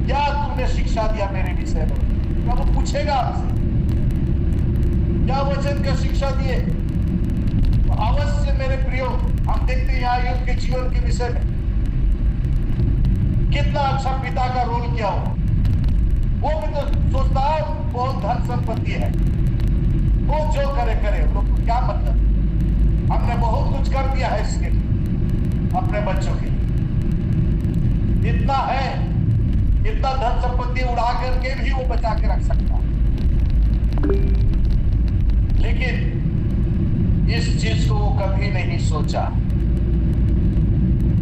क्या तुमने शिक्षा दिया मेरे विषय में? प्रभु पूछेगा आपसे क्या वचन का शिक्षा दिए। तो अवश्य मेरे प्रियो हम देखते हैं अय्यूब के जीवन के विषय में कितना अच्छा पिता का रोल किया हो। वो भी तो सोचता है बहुत धन संपत्ति है, वो जो करे करे, लोग को क्या मतलब, हमने बहुत कुछ कर दिया है इसके लिए, अपने बच्चों के लिए इतना है, इतना धन संपत्ति उड़ा करके भी वो बचा के रख सकता है। लेकिन इस चीज को वो कभी नहीं सोचा,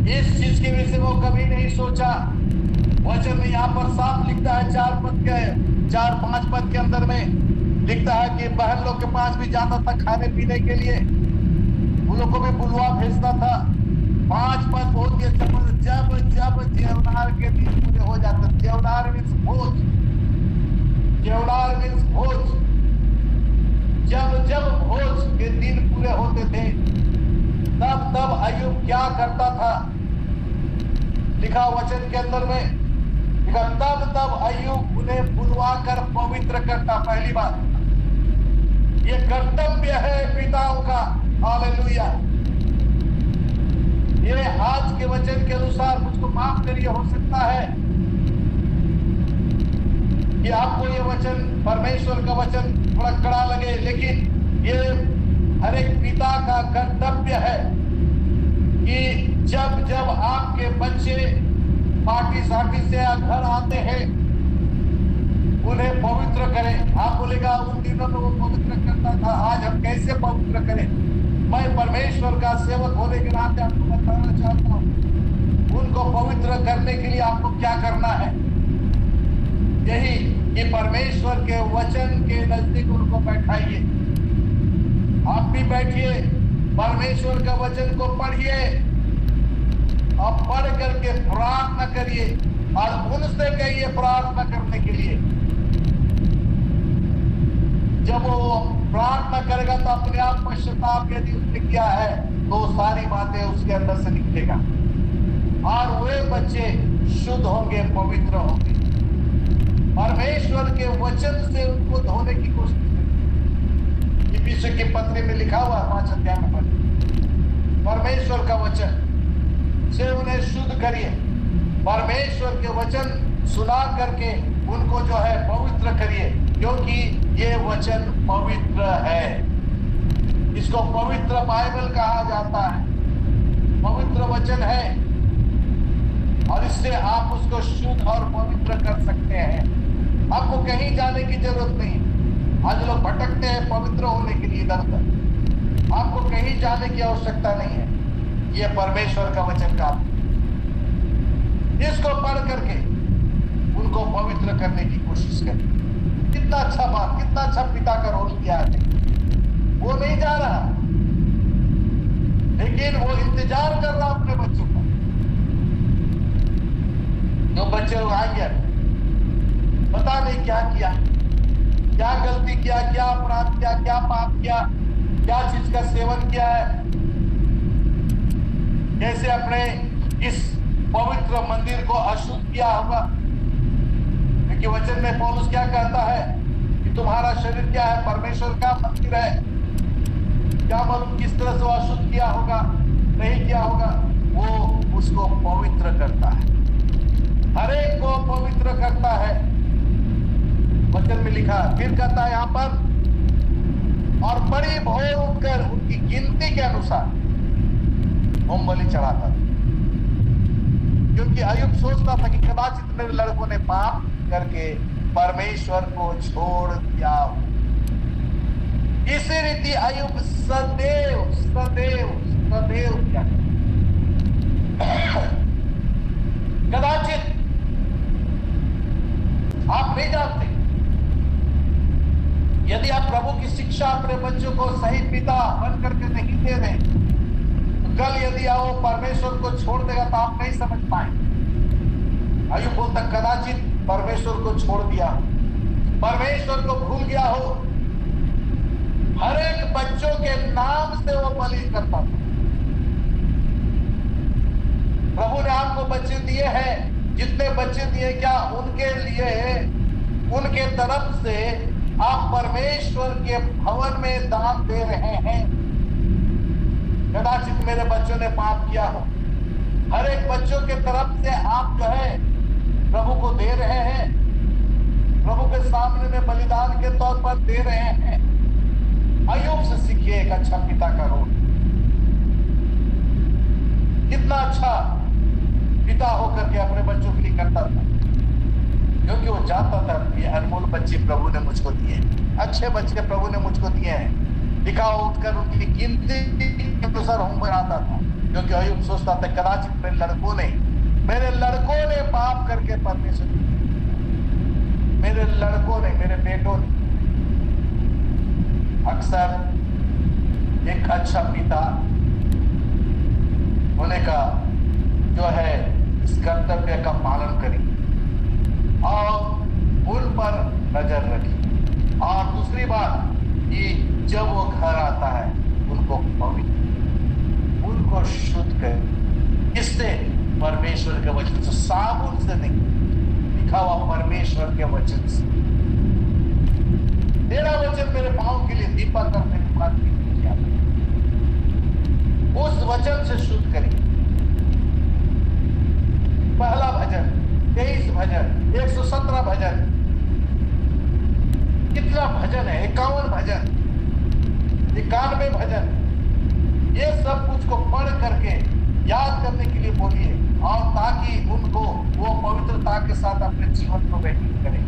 इस चीज के विषय में वो कभी नहीं सोचा। वचन में यहाँ पर साफ लिखता है 4-5 पद के अंदर में लिखता है कि बहन लोग के पास भी जाता था खाने पीने के लिए, उन लोग को भी बुलवा भेजता था। 5 पद बहुत ही अच्छा, जब जब जेवनार के दिन पूरे हो जाते, जेवनार मीन्स भोज, जेवनार मीन्स भोज, जब जब भोज के दिन पूरे होते थे तब तब अय्यूब क्या करता था? लिखा वचन के अंदर में लिखा तब तब अय्यूब उन्हें बुलवा कर पवित्र करता। पहली बात ये कर्तव्य है पिताओं का। हालेलुया। ये आज के वचन के अनुसार मुझको माफ करिए, हो सकता है कि आपको ये वचन, परमेश्वर का वचन थोड़ा कड़ा लगे, लेकिन ये हर एक पिता का कर्तव्य है कि जब जब आपके बच्चे पार्टी साटी से घर आते हैं उन्हें पवित्र करें। आप बोलेगा उन दिनों में वो पवित्र करता था, आज हम कैसे पवित्र करें? मैं परमेश्वर का सेवक होने के नाते आपको बताना चाहता हूँ उनको पवित्र करने के लिए आपको क्या करना है। यही कि परमेश्वर के वचन के नजदीक उनको बैठाइए। आप भी बैठिए, परमेश्वर का वचन को पढ़िए और पढ़ करके प्रार्थना करिए और उनसे कहिए प्रार्थना करने के लिए। जब वो प्रार्थना करेगा तो अपने आप पश्चाताप यदि उसने किया है तो सारी बातें उसके अंदर से निकलेगा और वे बच्चे शुद्ध होंगे, पवित्र होंगे। परमेश्वर के वचन से उनको धोने की कोशिश करें। इफिसियों की पत्री में लिखा हुआ 5 अध्याय में परमेश्वर का वचन से उन्हें शुद्ध करिए। परमेश्वर के वचन सुना करके उनको जो है करिए, क्योंकि ये वचन पवित्र है। इसको पवित्र बाइबल कहा जाता है, पवित्र वचन है, और इससे आप उसको शुद्ध और पवित्र कर सकते हैं। आपको कहीं जाने की जरूरत नहीं। आज लोग भटकते हैं पवित्र होने के लिए इधर उधर। आपको कहीं जाने की आवश्यकता नहीं है। यह परमेश्वर का वचन का, इसको पढ़ करके उनको पवित्र करने की कोशिश करें। कितना अच्छा बात, कितना अच्छा पिता का रोल किया है। वो नहीं जा रहा, लेकिन वो इंतजार कर रहा अपने बच्चों का। जो बच्चे लोग आएंगे, पता नहीं क्या किया, क्या गलती किया, क्या अपराध किया, क्या पाप किया, क्या चीज का सेवन किया है, कैसे अपने इस पवित्र मंदिर को अशुद्ध किया होगा। क्योंकि वचन में पौलुस क्या कहता है कि तुम्हारा शरीर क्या है, परमेश्वर का मंदिर है। क्या मालूम किस तरह से वो अशुद्ध किया होगा, नहीं किया होगा। वो उसको पवित्र करता है, हर एक को पवित्र करता है। वचन में लिखा, फिर कहता है यहाँ पर, और बड़ी भोर उठकर उनकी गिनती के अनुसार होम बलि चढ़ाता था। क्योंकि अय्यूब सोचता था कि कदाचित मेरे लड़कों ने पाप करके परमेश्वर को छोड़ दिया। इसी रीति अय्यूब सदैव सदैव सदैव क्या, कदाचित आप नहीं जानते, यदि आप प्रभु की शिक्षा अपने बच्चों को सही पिता बन करके नहीं दे रहे, तो कल यदि वो परमेश्वर को छोड़ देगा तो आप नहीं समझ पाएंगे। अय्यूब बोलता कदाचित परमेश्वर को छोड़ दिया, परमेश्वर को भूल गया हो। हर एक बच्चों के नाम से वो बलि करता था। प्रभु ने आपको बच्चे दिए हैं, जितने बच्चे दिए क्या उनके लिए, उनके तरफ से आप परमेश्वर के भवन में दान दे रहे हैं। कदाचित मेरे बच्चों ने पाप किया हो, हर एक बच्चों के तरफ से आप जो है प्रभु को दे रहे हैं, प्रभु के सामने में बलिदान के तौर पर दे रहे हैं। अय्यूब से सीखिए एक अच्छा पिता का रोल। कितना अच्छा पिता होकर के अपने बच्चों के लिए करता था, क्योंकि वो जानता था ये अनमोल बच्चे प्रभु ने मुझको दिए, अच्छे बच्चे प्रभु ने मुझको दिए हैं। लिखा उठकर उनकी गिनती के अनुसार होम बनाता था, क्योंकि अय्यूब सोचता था कदाचित मेरे लड़कों ने पाप करके परमेश्वर, मेरे लड़कों ने, मेरे बेटों ने। अक्सर एक अच्छा पिता होने का जो है इस कर्तव्य का पालन करें और उन पर नजर रखें। और दूसरी बात कि जब वो घर आता है उनको पवित्र, उनको शुद्ध करें। किससे? परमेश्वर के वचन से, साबुन से नहीं, लिखा हुआ परमेश्वर के वचन से। तेरा वचन मेरे पांव के लिए दीपक और मेरे पाथ के लिए किया। उस वचन से शुद्ध करें। पहला भजन 23 भजन, 117 भजन, कितना भजन है, 51 भजन, 91 भजन। ये सब कुछ को पढ़ करके याद करने के लिए बोलिए, और ताकि उनको वो पवित्रता के साथ अपने जीवन को व्यतीत करें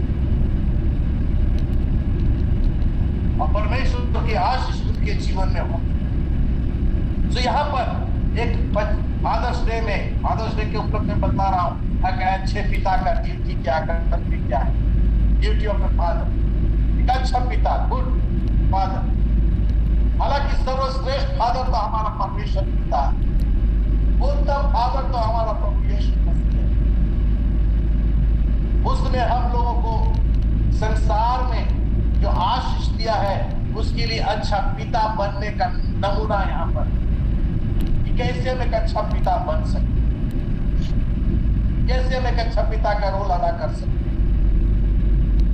और परमेश्वर की आशीष उनके जीवन में हो। तो यहाँ पर एक फादर्स डे में, फादर्स डे के उपलक्ष्य में बता रहा हूँ अच्छे पिता का ड्यूटी क्या, कर्तव्य क्या है। ड्यूटी ऑफ ए फादर, एक अच्छा पिता, गुड फादर। हालांकि सर्वश्रेष्ठ फादर तो हमारा परमेश्वर पिता है, उत्तम फादर तो हमारा प्रभु यीशु मसीह है। उसने हम लोगों को संसार में जो आशीष दिया है उसके लिए अच्छा पिता बनने का नमूना यहाँ पर, कि कैसे हम एक अच्छा पिता बन सकते, कैसे हम एक अच्छा पिता का रोल अदा कर सकते,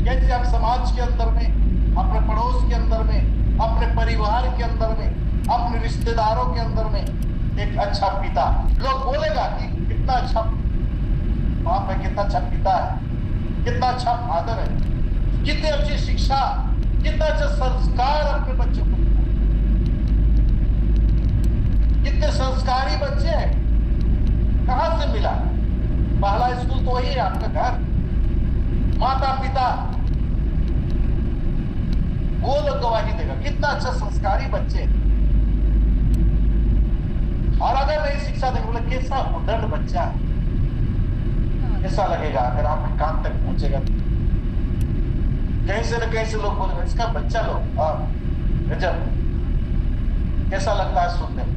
कैसे हम समाज के अंदर में, अपने पड़ोस के अंदर में, अपने परिवार के अंदर में, अपने रिश्तेदारों के अंदर में एक अच्छा पिता। लोग बोलेगा कि कितना अच्छा बाप है, कितना अच्छा पिता है, कितना अच्छा फादर है। कितनी अच्छी शिक्षा, कितना अच्छा संस्कार अपने बच्चों को दिया। कितने संस्कारी बच्चे हैं, कहां से मिला? पहला स्कूल तो वही है, आपका घर, माता पिता, वो लोग गवाही देगा। कितना अच्छा संस्कारी बच्चे। और अगर नहीं शिक्षा देंगे, बोले कैसा उदंड बच्चा है, कैसा लगेगा अगर आपके कान तक पहुंचेगा। कहीं से न कहीं से लोग बोलेंगे इसका बच्चा लोग, और गजब, कैसा लगता है सुनने में,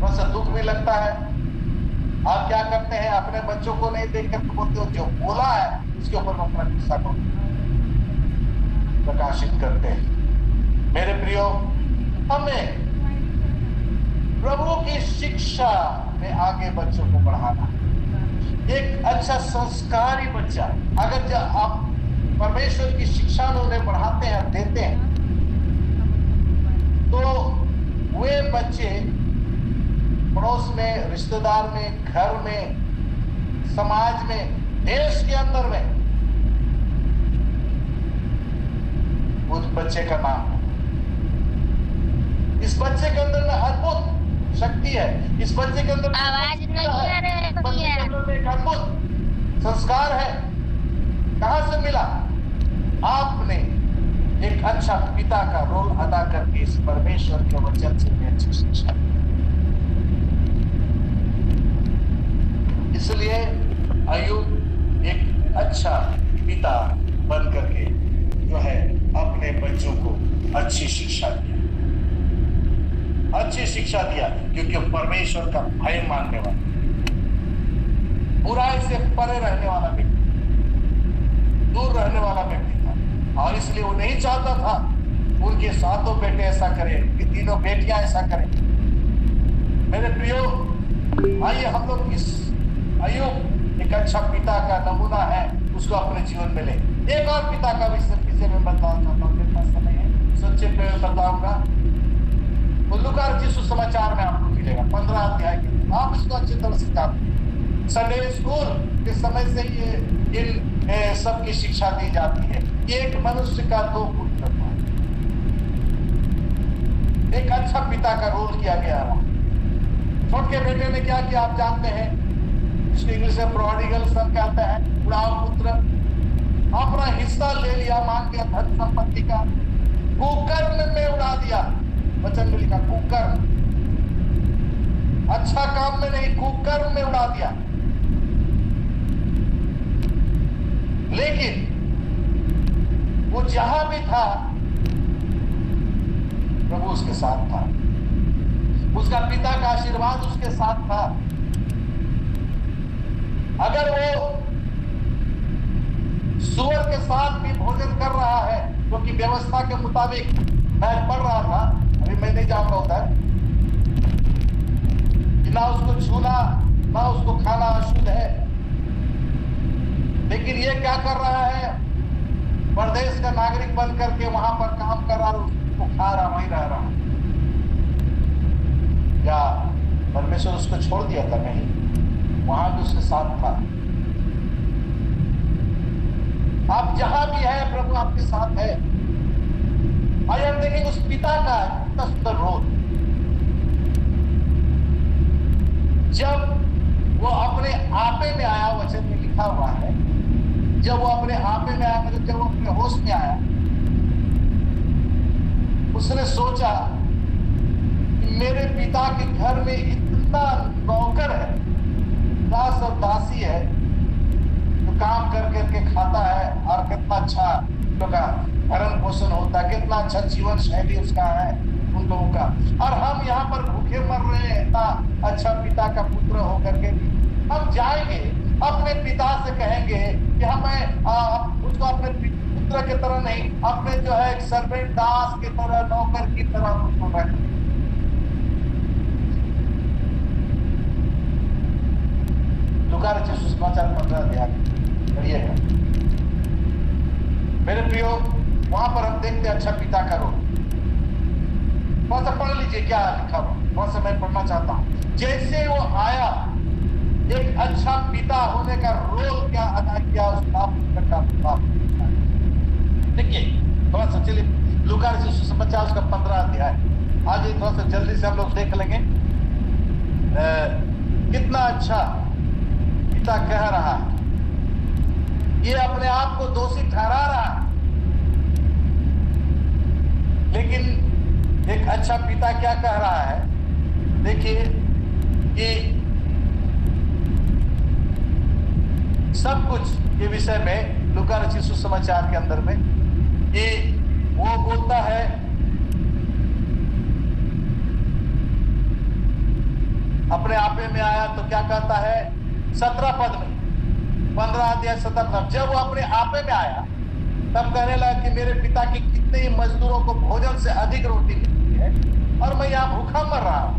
थोड़ा सा दुख भी लगता है। आप क्या करते हैं, अपने बच्चों को नहीं देख कर बोलते हो, जो बोला है उसके ऊपर अपना गुस्सा को प्रकाशित करते हैं। मेरे प्रियो, हमें प्रभु की शिक्षा में आगे बच्चों को बढ़ाना। एक अच्छा संस्कारी बच्चा, अगर जब आप परमेश्वर की शिक्षा में उन्हें बढ़ाते हैं, देते हैं, तो वे बच्चे पड़ोस में, रिश्तेदार में, घर में, समाज में, देश के अंदर में उस बच्चे का नाम है। इस बच्चे के अंदर में अद्भुत शक्ति है। इस बच्चे के अंदर आवाज नहीं आ रहा है, बच्चे के अंदर में एक अद्भुत संस्कार है। कहां से मिला? आपने एक अच्छा पिता का रोल अदा करके इस परमेश्वर के वचन से भी अच्छी शिक्षा। इसलिए अय्यूब एक अच्छा पिता बन करके जो है अपने बच्चों को अच्छी शिक्षा दिया, अच्छी शिक्षा दिया, क्योंकि परमेश्वर का भय मानने वाला, बुराई से परे रहने वाला व्यक्ति, दूर रहने वाला व्यक्ति था। और इसलिए वो नहीं चाहता था उनके सातों बेटे ऐसा करें, उनकी तीनों बेटियां ऐसा करें। मेरे प्रियो, आइए हम लोग इस अय्यूब एक अच्छा पिता का नमूना है, उसको अपने जीवन में ले। एक और पिता का विषय में बताना चाहता हूँ, मेरे पास समय है, संक्षेप में बताऊंगा। तो लूका रचित सुसमाचार में आपको मिलेगा 15 अध्याय के, आप इसको अच्छी तरह से जानते हैं। संडे स्कूल के समय से ये इन सब की शिक्षा दी जाती है। एक मनुष्य का 2 पुत्र था। एक अच्छा पिता का रोल किया गया है। छोटे बेटे ने क्या किया आप जानते हैं, इसको इंग्लिश में प्रोडिगल सन कहते हैं, उड़ाव पुत्र। अपना हिस्सा ले लिया, मांग लिया धन संपत्ति का, कुकर्म में उड़ा दिया। वचन में लिखा कुकर्म, अच्छा काम में नहीं, कुकर्म में उड़ा दिया। लेकिन वो जहां भी था प्रभु उसके साथ था, उसका पिता का आशीर्वाद उसके साथ था। अगर वो सुअर के साथ भी भोजन कर रहा है, क्योंकि तो व्यवस्था के मुताबिक मैं पढ़ रहा था, अभी मैं नहीं जाऊंगा उधर, ना उसको छूना ना उसको खाना अशुद्ध है। लेकिन ये क्या कर रहा है, प्रदेश का नागरिक बन करके वहां पर काम कर रहा, उसको खा रहा, वहीं रह रहा। क्या परमेश्वर उसको छोड़ दिया था? नहीं, वहां भी उसके साथ था। आप जहां भी है प्रभु आपके साथ है। आइए हम देखेंगे उस पिता का कितना सुंदर रोल। जब वो अपने आपे में आया, वचन में लिखा हुआ है, जब वो अपने आपे में आया, मतलब जब वो अपने होश में आया, उसने सोचा कि मेरे पिता के घर में इतना नौकर है, दास और दासी है, जो काम कर करके खाता है, और कितना अच्छा उनका भरण पोषण होता है, कितना अच्छा जीवन शैली उसका है उन लोगों का। और हम यहाँ पर भूखे मर रहे हैं, इतना अच्छा पिता का पुत्र होकर के भी। हम जाएंगे अपने पिता से कहेंगे कि हमें उसको अपने पुत्र की तरह नहीं, अपने जो है एक सर्वेंट दास की तरह, नौकर की तरह उसको रखें। लूका रचित सुसमाचार 15 अध्याय पढ़िएगा। मेरे प्रियो, वहां पर हम देखते अच्छा पिता का रोल। थोड़ा सा पढ़ लीजिए क्या लिखा हुआ, थोड़ा सा मैं पढ़ना चाहता हूं। जैसे वो आया, एक अच्छा पिता होने का रोल क्या अदा किया, उसका पुत्र का बाप। देखिए थोड़ा सा, चलिए लूका रचित सुसमाचार उसका 15 अध्याय, आज ये थोड़ा सा जल्दी से हम लोग देख लेंगे। कितना अच्छा पिता कह रहा है, ये अपने आप को दोषी ठहरा रहा है, लेकिन एक अच्छा पिता क्या कह रहा है, देखिए कि सब कुछ के विषय में लूका रचित सुसमाचार के अंदर में ये वो बोलता है, अपने आपे में आया तो क्या कहता है 17 पद में, 15 अध्याय 17 पद, जब वो अपने आपे में आया तब कहने लगा कि मेरे पिता के कितने ही मजदूरों को भोजन से अधिक रोटी मिलती है और मैं यहाँ भूखा मर रहा हूं।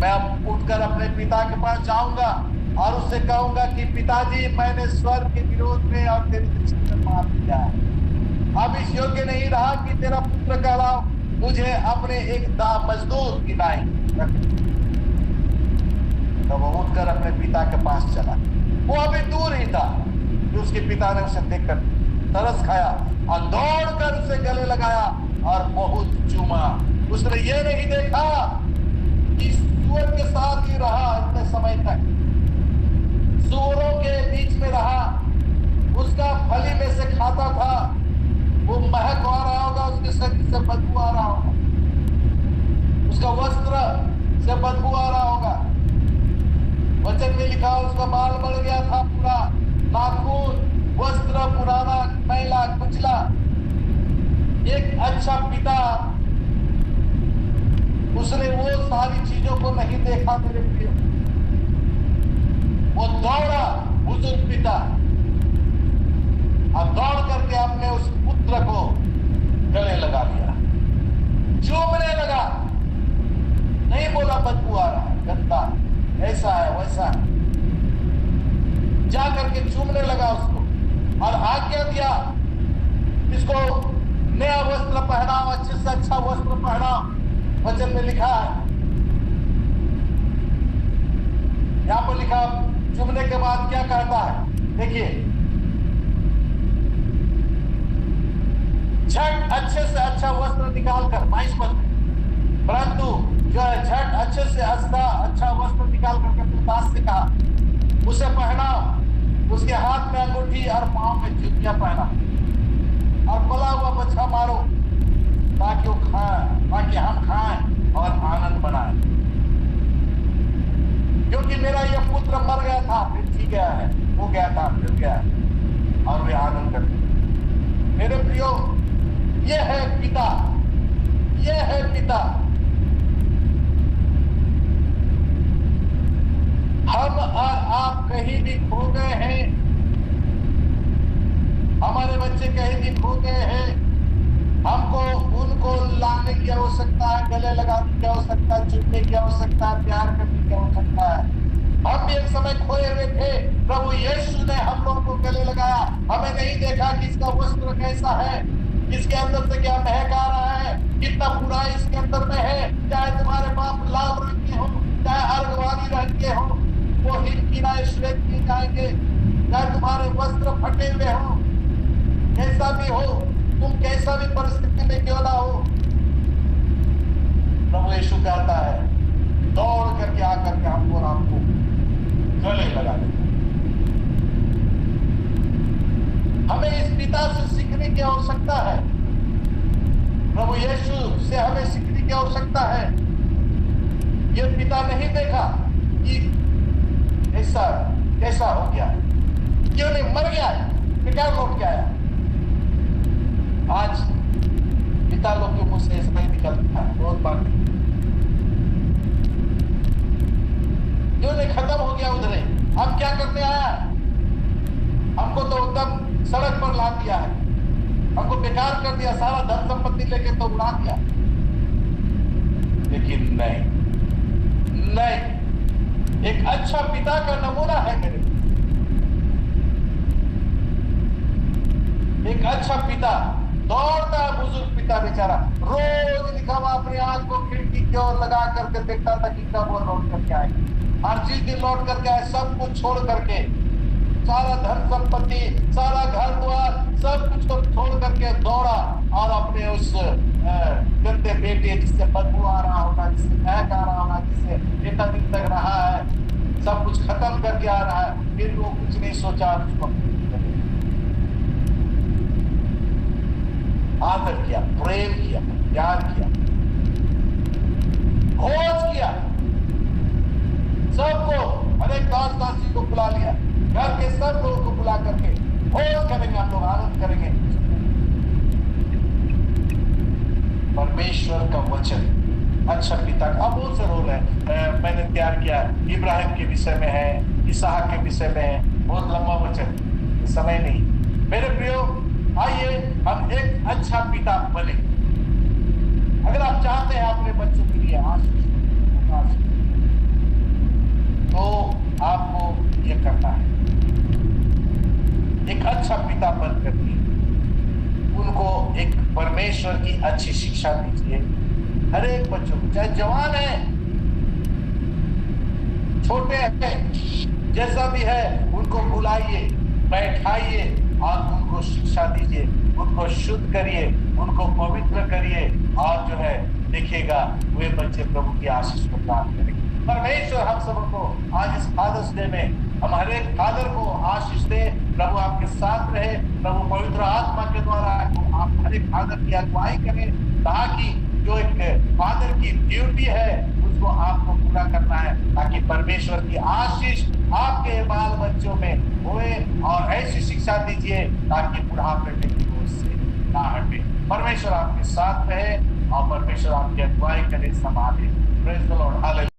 मैं अब उठकर अपने पिता के पास जाऊंगा और उससे कहूंगा कि पिताजी, मैंने स्वर्ग के विरोध में और तेरी दृष्टि में पाप किया है, अब इस योग्य नहीं रहा कि तेरा पुत्र कहलाऊं, मुझे अपने एक मजदूर की नाई रख। तो वो उठकर अपने पिता के पास चला। वो अभी दूर ही था कि उसके पिता ने उसे देखकर तरस खाया और दौड़कर उसे गले लगाया और बहुत चूमा। उसने ये नहीं देखा कि सूअर के साथ ही रहा इतने समय तक, सूअरों के बीच में रहा, उसका फली में से खाता था, वो महक आ रहा होगा, उसके शरीर से बदबू आ रहा होगा, उसका वस्त्र से बदबू आ रहा होगा। वचन में लिखा उसका बाल बढ़ गया था पूरा, नाखून, वस्त्र पुराना, मैला, कुचला। एक अच्छा पिता, उसने वो सारी चीजों को नहीं देखा मेरे प्रिय। वो दौड़ा बुजुर्ग पिता और दौड़ करके अपने उस पुत्र को गले लगा लिया, चूमने लगा। नहीं बोला बदबू आ रहा है, गंदा, ऐसा है वैसा है, जा करके चूमने लगा उसको और आज्ञा दिया, इसको नया वस्त्र पहनाओ, अच्छे से अच्छा वस्त्र पहनाओ। वचन में लिखा है, यहां पर लिखा, चुमने के बाद क्या कहता है, देखिए, झट अच्छे से अच्छा वस्त्र निकालकर, 22 पद में, परंतु जो है झट अच्छे से अच्छा वस्त्र निकाल करके अपने दास से कहा, उसे पहनाओ, उसके हाथ में अंगूठी और पांव में जूतियां पहना और पला हुआ बच्चा मारो, ताकि वो खाएं, ताकि हम खाएं और आनंद बनाएं। क्योंकि मेरा यह पुत्र मर गया था फिर जी गया है, वो गया था फिर गया है, और वे आनंद करते। मेरे प्रियो, ये है पिता, ये है पिता। हम और आप कहीं भी खो गए हैं, हमारे बच्चे कहीं भी खो गए हैं, हमको उनको लाने की आवश्यकता है, गले लगाने की आवश्यकता है, चुनने की आवश्यकता है, प्यार करने की आवश्यकता है। हम भी एक समय खोए हुए थे, प्रभु यीशु ने हम लोगों को गले लगाया। हमें नहीं देखा कि इसका वस्त्र कैसा है, इसके अंदर से क्या महक आ रहा है, कितना बुराई इसके अंदर में है। चाहे तुम्हारे बाप लाल रंग के हो, चाहे अर्धवादी रंग के हो, वो हिमकिराए श्वेत किए जाएंगे, चाहे तुम्हारे वस्त्र फटे हुए हो, कैसा भी हो, तुम कैसा भी परिस्थिति में क्यों ना हो, प्रभु यीशु कहता है, दौड़ करके आकर के हमको और आपको गले लगा देता। हमें इस पिता से सीखने की आवश्यकता है, प्रभु यीशु से हमें सीखने की आवश्यकता है। ये पिता नहीं देखा कि ऐसा कैसा हो गया, क्यों नहीं मर गया, बेकार लौट के आया। आज पिता लोग के मुंह से ऐसा नहीं निकलता है, बहुत बात क्यों नहीं खत्म हो गया उधर। अब क्या करने आया, हमको तो एकदम सड़क पर ला दिया है, हमको बेकार कर दिया, सारा धन संपत्ति लेके तो उड़ा दिया। लेकिन नहीं, एक अच्छा पिता का नमूना है मेरे, एक अच्छा पिता दौड़ता है, बुजुर्ग पिता बेचारा रोज लिखा हुआ अपनी आंख को खिड़की की ओर लगा करके देखता था कि कब वो लौट करके आएगा। हर चीज दिन लौट करके आए, सब कुछ छोड़ करके, सारा धन संपत्ति, सारा घर द्वार, सब कुछ को छोड़ करके दौड़ बदबू आ रहा होगा, जिससे महक आ रहा होगा, जिससे इतना दिन तक रहा है, सब कुछ खत्म करके आ रहा है, फिर वो कुछ नहीं सोचा, उसको आदर किया, प्रेम किया, प्यार किया, खोज किया, सबको, हर एक दास दासी को बुला लिया, घर के सब लोगों को बुला करके खोज करेंगे, हम लोग आनंद करेंगे। परमेश्वर का वचन अच्छा पिता का बहुत से रोल है, मैंने तैयार किया, इब्राहिम के विषय में है, इसहाक के विषय में है, बहुत लंबा वचन, समय नहीं। मेरे प्रियो, आइए हम एक अच्छा पिता बने। अगर आप चाहते हैं अपने बच्चों के लिए आशीष तो आपको ये करना है, एक अच्छा पिता बन करके उनको एक परमेश्वर की अच्छी शिक्षा दीजिए। हर एक बच्चों को, चाहे जवान है, छोटे हैं, जैसा भी है, उनको बुलाइए, बैठाइए और उनको शिक्षा दीजिए, उनको शुद्ध करिए, उनको पवित्र करिए, और जो है देखिएगा वे बच्चे प्रभु की आशीष को प्राप्त करेंगे। परमेश्वर हम सबको आज इस फादर्स डे में हम हर एक फादर को आशीष दे। प्रभु आपके साथ रहे, प्रभु पवित्र आत्मा के द्वारा आप हर एक फादर की अगुवाई करें, ताकि जो एक फादर की ड्यूटी है उसको आपको पूरा करना है, ताकि परमेश्वर की आशीष आपके बाल बच्चों में होए, और ऐसी शिक्षा दीजिए ताकि बुढ़ापे में बोझ से ना हटे। परमेश्वर आपके साथ रहे और परमेश्वर आपकी अगुवाई करे, संभाले। Praise the Lord, hallelujah.